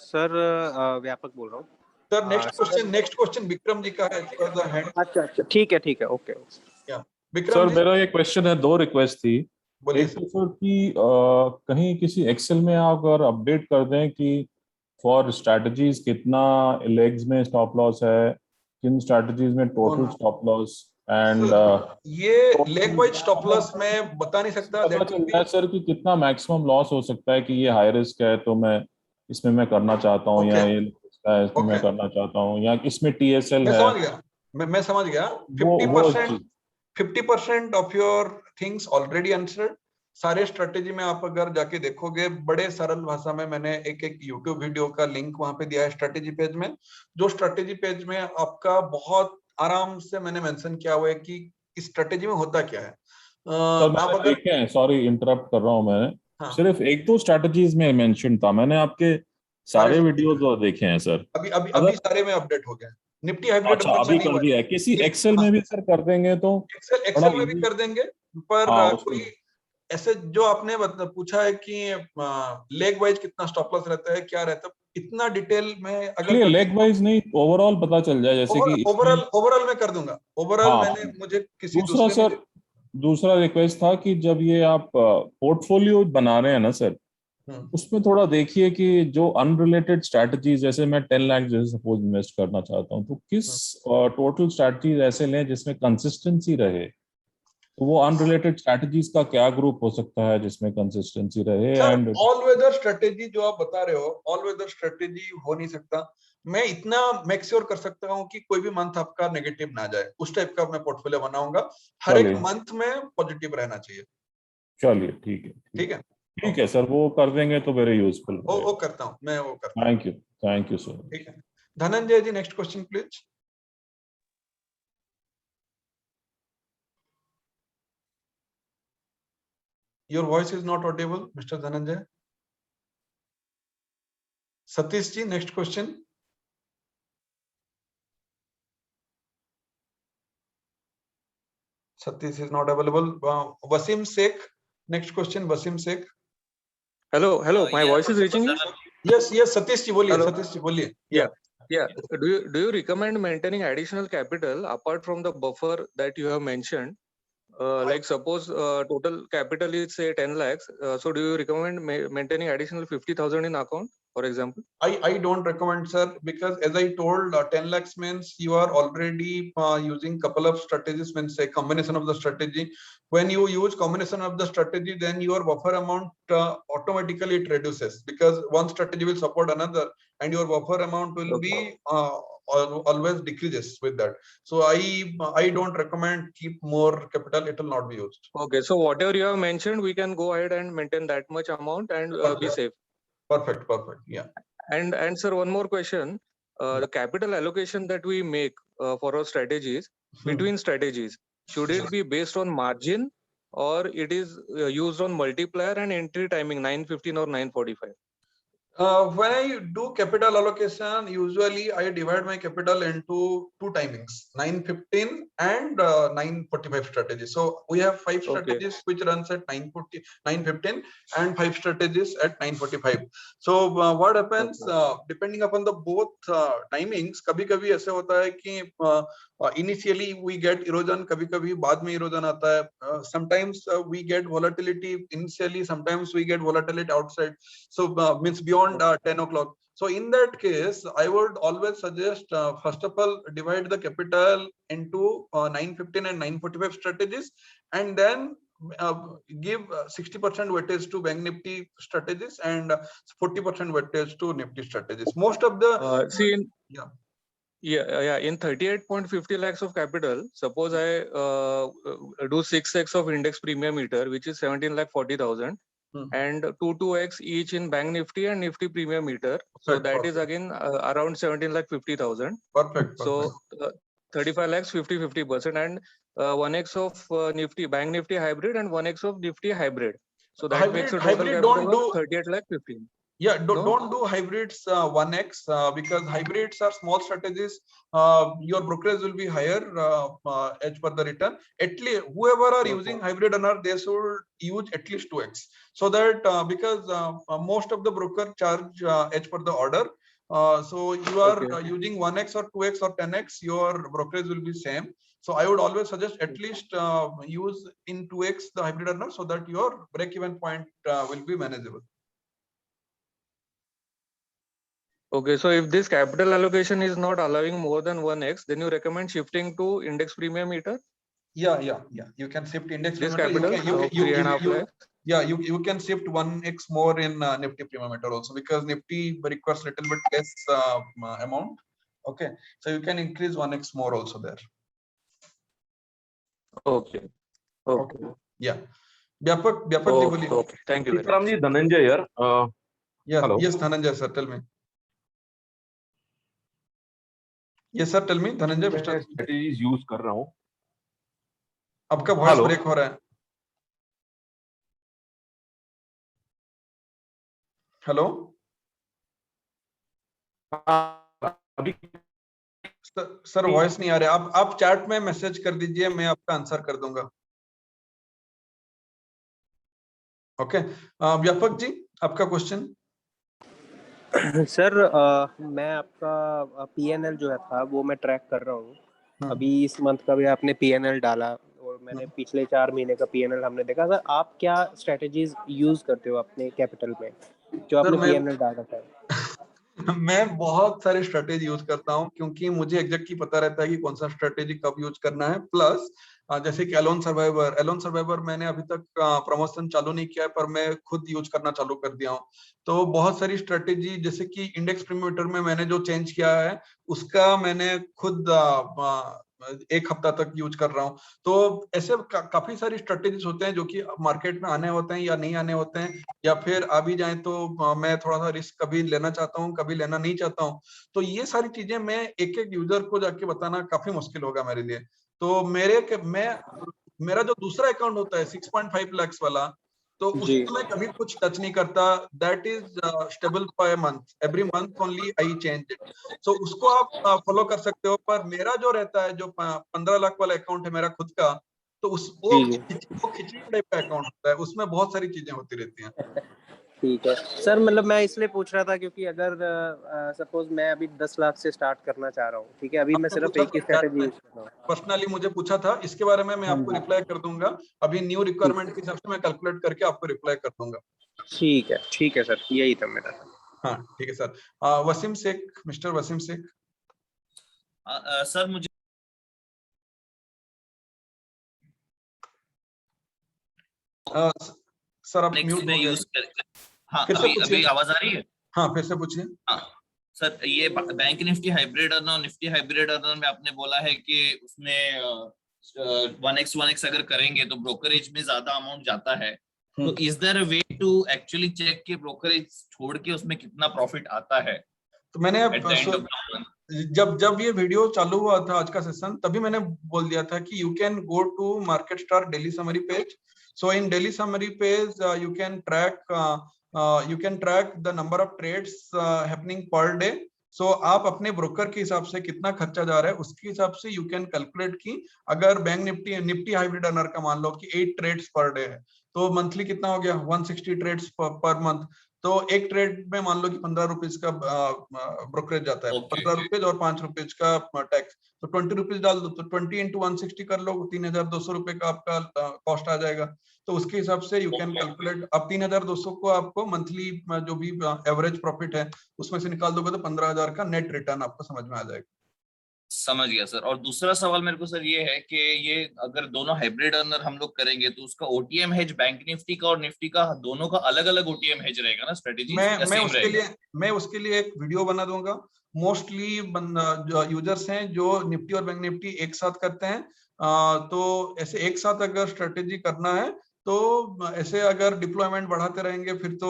Sir Vyapak बोल रहा हूँ sir. Next question Vikram ji का है। अच्छा, ठीक है, ओके। विक्रम सर मेरा ये क्वेश्चन है, 2 रिक्वेस्ट थी। एक तो सर कि कहीं किसी एक्सेल में आप अगर अपडेट कर दें कि फॉर स्ट्रैटेजीज कितना लेग्स में स्टॉप लॉस है, किन स्ट्रैटेजीज में टोटल स्टॉप लॉस, एंड ये लेग वाइज स्टॉप लॉस में बता नहीं सकता। पता चलता है सर कि कितना मैक्सिमम लॉस हो सकता है कि ये हाई रिस्क है तो मैं इसमें मैं करना चाहता हूँ, या ये इसमें मैं करना चाहता हूँ, या इसमें टीएसएल है। मैं समझ गया। 50% of your things already answered. सारे स्ट्रेटेजी में आप अगर जाके देखोगे, बड़े सरल भाषा में मैंने एक यूट्यूब वीडियो का लिंक वहां पे दिया है स्ट्रेटेजी पेज में। जो स्ट्रेटेजी पेज में आपका बहुत आराम से मैंने मेंशन किया हुआ है कि इस स्ट्रेटेजी में होता क्या है। आप अगर सॉरी इंटरप्ट कर रहा हूँ, मैंने सिर्फ 1-2 स्ट्रेटेजीज में मेंशन था, मैंने आपके सारे वीडियोस देखे हैं सर। अभी सारे में अपडेट हो गए। निफ्टी हाइब्रिड अच्छा, अभी कर दिया है। किसी एक्सेल में भी सर कर देंगे तो एक्सेल में भी कर देंगे, पर कोई ऐसे जो आपने पूछा है कि लेग वाइज कितना स्टॉप लॉस रहता है, क्या रहता है, इतना डिटेल में अगर लेग वाइज नहीं, ओवरऑल पता चल जाए, जैसे कि ओवरऑल मैं कर दूंगा। ओवरऑल मैंने मुझे किसी दूसरा रिक्वेस्ट था कि जब ये आप पोर्टफोलियो बना रहे हैं ना सर, उसमें थोड़ा देखिए कि जो अनरिलेटेड स्ट्रैटेजीज, जैसे मैं 10 लाख जैसे सपोज इन्वेस्ट करना चाहता हूँ, तो किस टोटल स्ट्रैटेजीज ऐसे लें जिसमें कंसिस्टेंसी रहे। तो वो अनरिलेटेड स्ट्रैटेजीज का क्या ग्रुप हो सकता है जिसमें कंसिस्टेंसी रहे? एंड ऑल वेदर स्ट्रैटेजी जो आप बता रहे हो, ऑल वेदर स्ट्रैटेजी हो नहीं सकता। मैं इतना मेक श्योर कर सकता हूँ कि कोई भी मंथ आपका नेगेटिव ना जाए, उस टाइप का मैं पोर्टफोलियो बनाऊंगा। हर एक मंथ में पॉजिटिव रहना चाहिए। चलिए ठीक है सर, वो कर देंगे तो वेरी यूजफुल। वो करता हूँ मैं, वो करता हूँ। Thank you sir. ठीक है, Dhananjay ji next question please. Your voice is not audible, Mr. Dhananjay. Satish ji, next question. Satish is not available. Wasim Sheikh, next question. Wasim Sheikh. Hello, my voice is reaching you? Yes, Satish ji, boliye. Satish ji, boliye. Yeah. Do you recommend maintaining additional capital apart from the buffer that you have mentioned? Like suppose total capital is say 10 lakhs. So do you recommend maintaining additional 50,000 in account, for example? I don't recommend, sir, because as I told, 10 lakhs means you are already using couple of strategies, means a combination of the strategy. When you use combination of the strategy, then your buffer amount automatically it reduces, because one strategy will support another and your buffer amount will be always decreases with that. So I don't recommend keep more capital, it will not be used. Okay, so whatever you have mentioned, we can go ahead and maintain that much amount and be safe. Perfect, yeah. And sir, one more question. The capital allocation that we make for our strategies, between strategies, should it be based on margin or it is used on multiplier and entry timing 9:15 or 9:45? When I do capital allocation, usually I divide my capital into 2 timings, 9:15 and 9:45 strategy. So we have 5 strategies which runs at 9:15 and 5 strategies at 9:45. So what happens, depending upon the both timings, कभी-कभी ऐसे होता है कि initially we get erosion, कभी-कभी बाद में erosion आता है. Sometimes we get volatility initially, sometimes we get volatility outside. So means beyond beyond 10 o'clock. So in that case, I would always suggest, first of all, divide the capital into 915 and 945 strategies, and then give 60% weightage to Bank Nifty strategies and 40% weightage to Nifty strategies. Most of the in 38.50 lakhs of capital, suppose I do 6x of index premium meter, which is 17,40,000, and 2x each in Bank Nifty and Nifty premium meter. So that is again around 17,50,000. Perfect. So 35 lakhs, 50%, and 1x of Nifty Bank Nifty hybrid and 1x of Nifty hybrid. So that makes a total capital of 38 lakh 15. Yeah, don't do hybrids 1x because hybrids are small strategies. Your brokerage will be higher edge per the return. At least whoever are using hybrid earner, they should use at least 2x. So that because most of the broker charge edge per the order. So you are using 1x or 2x or 10x, your brokerage will be same. So I would always suggest at least use in 2x the hybrid earner so that your break-even point will be manageable. Okay, so if this capital allocation is not allowing more than 1x, then you recommend shifting to index premium meter? Yeah. You can shift index this premium meter. Capital, 3.5 lakhs. Yeah, you can shift 1x more in Nifty premium meter also, because Nifty requires little bit less amount. Okay, so you can increase 1x more also there. Okay. Yeah. Okay. Thank you. Ramji, Dhananjay here. Hello. Yes, Dhananjay sir, tell me. Yes sir, tell me, Dhananjay. मैं strategies use कर रहा हूँ. आपका voice break हो रहा है. Hello. अभी sir voice नहीं आ रहा. आप चैट में मैसेज कर दीजिए, मैं आपका आंसर कर दूंगा. ओके. व्यापक जी, आपका क्वेश्चन. सर मैं आपका PNL जो है था वो मैं ट्रैक कर रहा हूँ. अभी इस मंथ का भी आपने PNL डाला और मैंने पिछले 4 महीने का PNL हमने देखा. सर आप क्या स्ट्रेटेजीज यूज करते हो अपने कैपिटल में जो आपने PNL डाला था? मैं बहुत सारे स्ट्रेटेजी यूज करता हूं क्योंकि मुझे एग्जैक्टली पता रहता है कि कौन सा स्ट्रेटेजी कब यूज करना है. प्लस जैसे कि एलोन सर्वाइवर मैंने अभी तक प्रमोशन चालू नहीं किया है, पर मैं खुद यूज करना चालू कर दिया हूं. तो बहुत सारी स्ट्रेटेजी, जैसे कि इंडेक्स प्रीमियम में मैंने जो चेंज किया है उसका मैंने खुद 1 हफ्ता तक यूज कर रहा हूं. तो ऐसे काफी सारी स्ट्रेटेजीज होते हैं जो कि मार्केट में आने होते हैं या नहीं आने होते हैं, या फिर आ भी जाए तो मैं थोड़ा सा रिस्क कभी लेना चाहता हूं, कभी लेना नहीं चाहता हूं. तो ये सारी चीजें मैं एक यूजर को जाके बताना काफी मुश्किल होगा मेरे लिए. तो मेरा जो दूसरा अकाउंट होता है 6.5 लाख वाला, तो उसमें मैं कभी कुछ टच नहीं करता. That is stable for month, every month only I change it. So उसको आप फॉलो कर सकते हो. पर मेरा जो रहता है, जो 15 लाख वाला अकाउंट है मेरा खुद का, तो वो खिचड़ी टाइप का अकाउंट होता है, उसमें बहुत सारी चीजें होती रहती हैं. ठीक है सर, मतलब मैं इसलिए पूछ रहा था क्योंकि अगर सपोज मैं अभी 10 लाख से स्टार्ट करना चाह रहा हूँ, ठीक है, अभी मैं सिर्फ एक ही स्ट्रेटजी यूज कर रहा हूँ. पर्सनली मुझे पूछा था, इसके बारे में मैं आपको रिप्लाई कर दूंगा. अभी न्यू रिक्वायरमेंट के हिसाब से मैं कैलकुलेट करके आपको रिप्लाई कर दूंगा. ठीक है सर, यही था मेरा. हाँ ठीक है sir. Wasim Sheikh, mister Wasim Sheikh. Sir मुझे सर आप म्यूट हो गए. हाँ, अभी आवाज आ रही है? हाँ, फिर से पूछिए. हाँ सर, ये bank Nifty hybrid earner, Nifty hybrid earner में आपने बोला है कि उसमें 1x अगर करेंगे तो ब्रोकरेज में ज्यादा अमाउंट जाता है. तो is there a way to actually check कि ब्रोकरेज छोड़ के उसमें कितना प्रॉफिट आता है? तो मैंने जब ये वीडियो चालू हुआ था आज का सेशन, तभी मैंने बोल दिया था कि you can go to MarketStar daily summary page. So in daily summary page, you can track the number of trades happening per day. So आप अपने ब्रोकर के हिसाब से कितना खर्चा जा रहा है उसके हिसाब से you can calculate कि अगर बैंक निफ्टी हाइब्रिड अर्नर का मान लो कि 8 ट्रेड्स पर डे है, तो मंथली कितना हो गया 160 ट्रेड्स पर मंथ. तो एक ट्रेड में मान लो कि 15 रुपीज का ब्रोकरेज जाता है, 15 रुपीज और 5 रुपीज का टैक्स, तो 20 रुपीज डाल दो, तो 20 इंटू 160 कर लो, 3200 रुपए का आपका कॉस्ट आ जाएगा। तो उसके हिसाब से यू कैन कैलकुलेट। अब 3200 को आपको मंथली जो भी एवरेज प्रॉफिट है उसमें से निकाल दोगे तो 15,000 का नेट रिटर्न आपको समझ में आ जाएगा। समझ गया सर। और दूसरा सवाल मेरे को सर ये है कि ये अगर दोनों हाइब्रिड अर्नर हम लोग करेंगे तो उसका ओटीएम हेज बैंक निफ्टी का और निफ्टी का दोनों का अलग अलग ओटीएम हेज रहेगा ना स्ट्रेटेजी? मैं उसके लिए एक वीडियो बना दूंगा। मोस्टली जो यूजर्स हैं जो निफ्टी और बैंक निफ्टी एक साथ करते हैं, तो ऐसे एक साथ अगर स्ट्रेटेजी करना है तो ऐसे अगर डिप्लॉयमेंट बढ़ाते रहेंगे फिर तो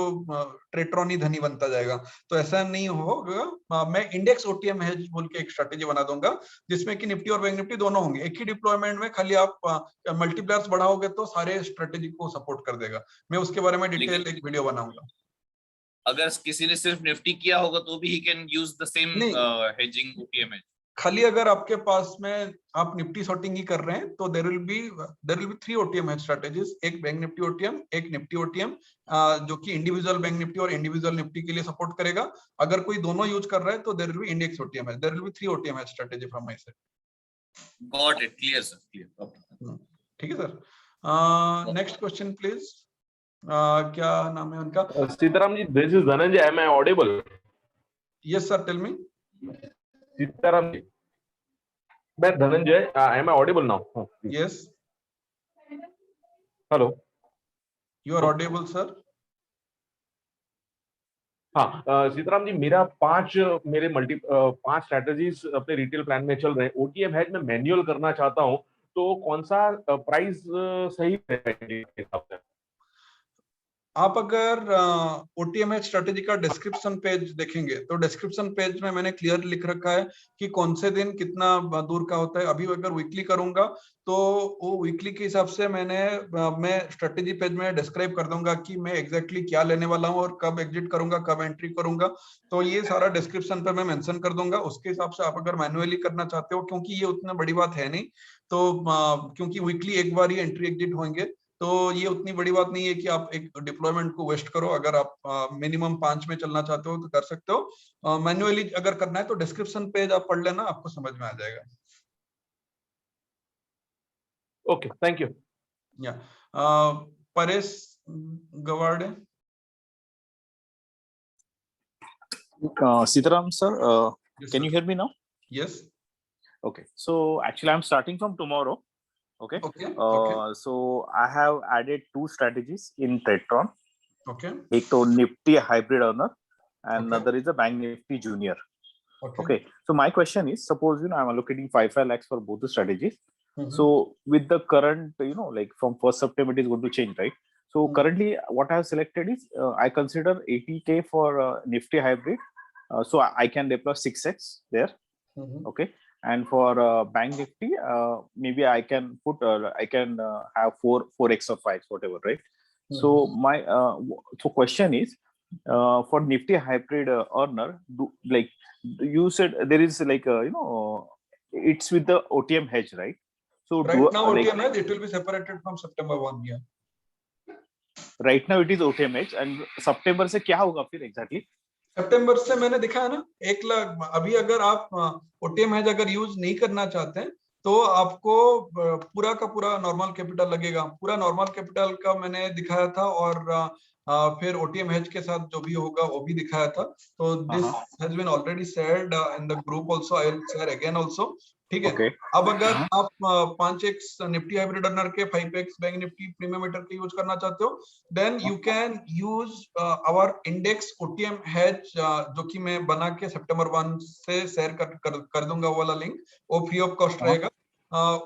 ट्रेट्रॉन ही धनी बनता जाएगा, तो ऐसा नहीं होगा। मैं इंडेक्स ओटीएम हेज बोल के एक स्ट्रेटेजी बना दूंगा जिसमें कि निफ्टी और बैंक निफ्टी दोनों होंगे एक ही डिप्लॉयमेंट में, खाली आप मल्टीप्लायर्स बढ़ाओगे तो सारे स्ट्रेटेजी को सपोर्ट कर देगा। मैं उसके बारे में डिटेल एक वीडियो बनाऊंगा। अगर किसी ने सिर्फ निफ्टी किया होगा तो भी he can use the same hedging OTM hedge? खाली अगर आपके पास में आप निफ्टी शॉर्टिंग ही कर रहे हैं तो there will be 3 OTM hedge strategies, एक बैंक निफ्टी ओटीएम, एक निफ्टी ओटीएम जो कि इंडिविजुअल बैंक निफ्टी और इंडिविजुअल निफ्टी के लिए सपोर्ट करेगा। अगर कोई दोनों यूज कर रहा है तो there will be index OTM hedge, there will be 3 OTM hedge strategy from my side. Got it, clear sir, clear. ठीक है सर। Next question please. क्या नाम है उनका? Sitaram ji, this is Dhananjay, am I audible? Yes sir, tell me. Sitaram ji, मैं Dhananjay, am I audible now? Yes, hello, you are audible sir. हाँ सीताराम जी, मेरा 5 strategies अपने रिटेल प्लान में चल रहे हैं। ओटीएम हेज में मैन्युअल करना चाहता हूँ, तो कौन सा प्राइस सही है? आप अगर ओटीएम हेज स्ट्रेटेजी का डिस्क्रिप्शन पेज देखेंगे तो डिस्क्रिप्शन पेज में मैंने क्लियर लिख रखा है कि कौन से दिन कितना दूर का होता है। अभी अगर वीकली करूंगा तो वो वीकली के हिसाब से मैं स्ट्रेटेजी पेज में डिस्क्राइब कर दूंगा कि मैं एग्जैक्टली क्या लेने वाला हूं और कब एग्जिट करूंगा, कब एंट्री करूंगा। तो ये सारा डिस्क्रिप्शन पे मैं मेंशन कर दूंगा। उसके हिसाब से आप अगर मैन्युअली करना चाहते हो, क्योंकि ये उतना बड़ी बात है नहीं, तो क्योंकि वीकली एक बार ही एंट्री एग्जिट होंगे तो ये उतनी बड़ी बात नहीं है कि आप एक डिप्लॉयमेंट को वेस्ट करो। अगर आप मिनिमम 5 में चलना चाहते हो तो कर सकते हो। मैन्युअली अगर करना है तो डिस्क्रिप्शन पेज आप पढ़ लेना, आपको समझ में आ जाएगा। Okay, thank you. या Paresh गवाड़े। Sitaram sir, Yes, can sir. you hear me now? Yes. Okay, so actually I'm starting from tomorrow. Okay. Okay. So I have added 2 strategies in TradeTron. Okay. एक तो Nifty hybrid earner and another is a Bank Nifty junior. Okay. So my question is, suppose I'm allocating 5 lakhs for both the strategies. So with the current, like from 1st September it is going to change, right? So currently what I have selected is I consider 80K for Nifty hybrid. So I can deploy 6x there. Okay. And for Bank Nifty, maybe I can put, have 4x or 5x, whatever, right? So my so question is, for Nifty hybrid earner, you said there is like it's with the OTM hedge, right? So right now OTM hedge, it will be separated from September 1 year. Right now it is OTM hedge, and September से क्या होगा फिर exactly? सितंबर से मैंने दिखाया ना 1 लाख। अभी अगर आप ओटीएम हेज अगर यूज नहीं करना चाहते हैं तो आपको पूरा का पूरा नॉर्मल कैपिटल लगेगा। पूरा नॉर्मल कैपिटल का मैंने दिखाया था और फिर ओटीएम हेज के साथ जो भी होगा वो भी दिखाया था। तो this has been already shared in the group also, I will share again also. ठीक है। अब अगर आप 5x निफ्टी हाइब्रिड अर्नर के 5x bank Nifty premium meter के यूज करना चाहते हो, then you can use our index OTM hedge जो कि मैं बना के सितंबर 1 से शेयर कर दूंगा। वो वाला लिंक वो फ्री ऑफ कॉस्ट रहेगा।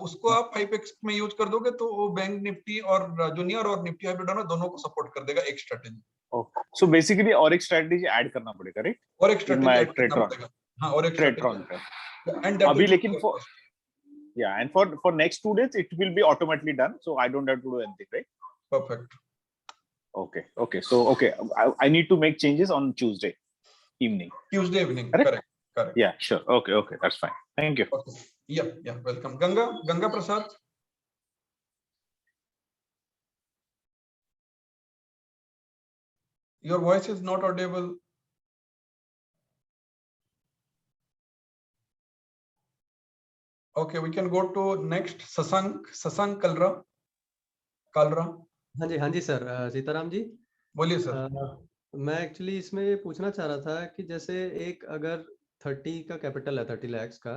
उसको आप 5x में यूज कर दोगे तो वो बैंक निफ्टी और जूनियर और निफ्टी हाइब्रिड अर्नर दोनों को सपोर्ट कर देगा एक स्ट्रेटेजी। So basically और एक स्ट्रेटेजी ऐड करना पड़ेगा, राइट? और एक स्ट्रेटेजी ऐड करना पड़ेगा। हाँ, और एक स्ट्रेटेजी। And अभी लेकिन and for next 2 days it will be automatically done, so I don't have to do anything, right? Perfect. Okay, so I need to make changes on Tuesday evening. Correct. Yeah, sure. Okay, that's fine. Thank you. Okay. Yeah, welcome. Ganga Prasad. Your voice is not audible. Okay, we can go to next. Sasank Kalra. हाँ जी sir, Sitaram ji बोलिए sir. मैं actually इसमें ये पूछना चाह रहा था कि जैसे एक अगर 30 का कैपिटल है, 30 लाख का,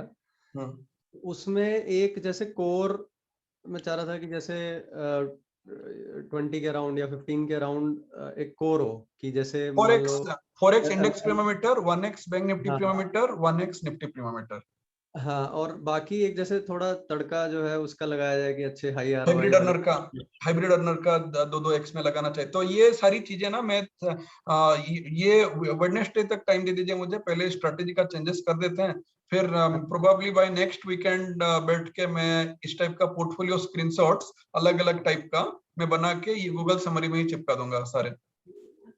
उसमें एक जैसे कोर मैं चाह रहा था कि जैसे 20 के अराउंड या 15 के अराउंड एक कोर हो कि जैसे 4x index premiometer, 1x Bank Nifty premiometer, 1x Nifty premiometer. हाँ, और बाकी एक जैसे थोड़ा तड़का जो है उसका लगाया जाए कि अच्छे हाई आर हाइब्रिड अर्नर का 2-2x में लगाना चाहिए। तो ये सारी चीजें ना मैं ये वेडनेसडे तक टाइम दे दीजिए मुझे, पहले स्ट्रेटेजी का चेंजेस कर देते हैं, फिर प्रोबेबली बाय नेक्स्ट वीकेंड बैठ के मैं इस टाइप का पोर्टफोलियो स्क्रीनशॉट्स अलग अलग टाइप का मैं बना के ये गूगल समरी में ही चिपका दूंगा सारे।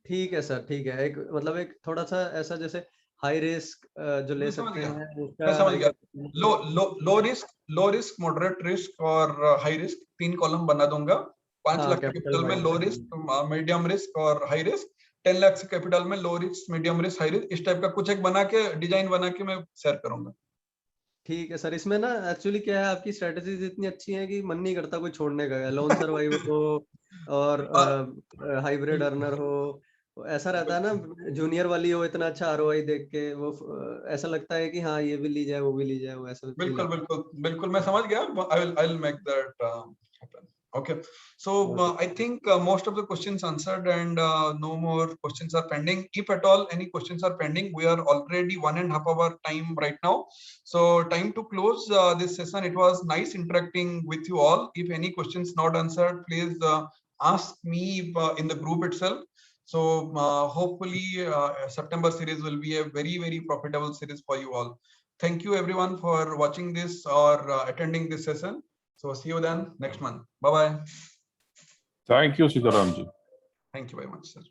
ठीक है सर, ठीक है। एक मतलब एक थोड़ा सा ऐसा जैसे हाई रिस्क जो ले सकते हैं मैं समझ गया। लो रिस्क, मॉडरेट रिस्क और हाई रिस्क 3 कॉलम बना दूंगा। 5 लाख कैपिटल में लो रिस्क, मीडियम रिस्क और हाई रिस्क, 10 लाख कैपिटल में low risk, medium risk, high risk, इस टाइप का कुछ एक बना के डिजाइन बना के मैं शेयर करूंगा। ठीक है सर। इसमें ना एक्चुअली क्या है, आपकी स्ट्रेटजीज इतनी अच्छी हैं कि मन नहीं करता कोई छोड़ने का। लोन सर्वाइवर हो और हाइब्रिड अर्नर हो, ऐसा रहता है ना, जूनियर वाली हो, इतना अच्छा आरओआई देख के वो ऐसा लगता है कि हाँ ये भी ली जाए वो भी ली जाए, वो ऐसा। बिल्कुल मैं समझ गया। I will make that happen. Okay, so I think most of the questions answered and no more questions are pending. If at all any questions are pending, we are already 1.5 hour time right now, so time to close this session. It was nice interacting with you all. If any questions not answered, please ask me in the group itself. So hopefully September series will be a very profitable series for you all. Thank you everyone for watching this or attending this session. So see you then next month. Bye bye. Thank you, Sitaram ji. Thank you very much, sir.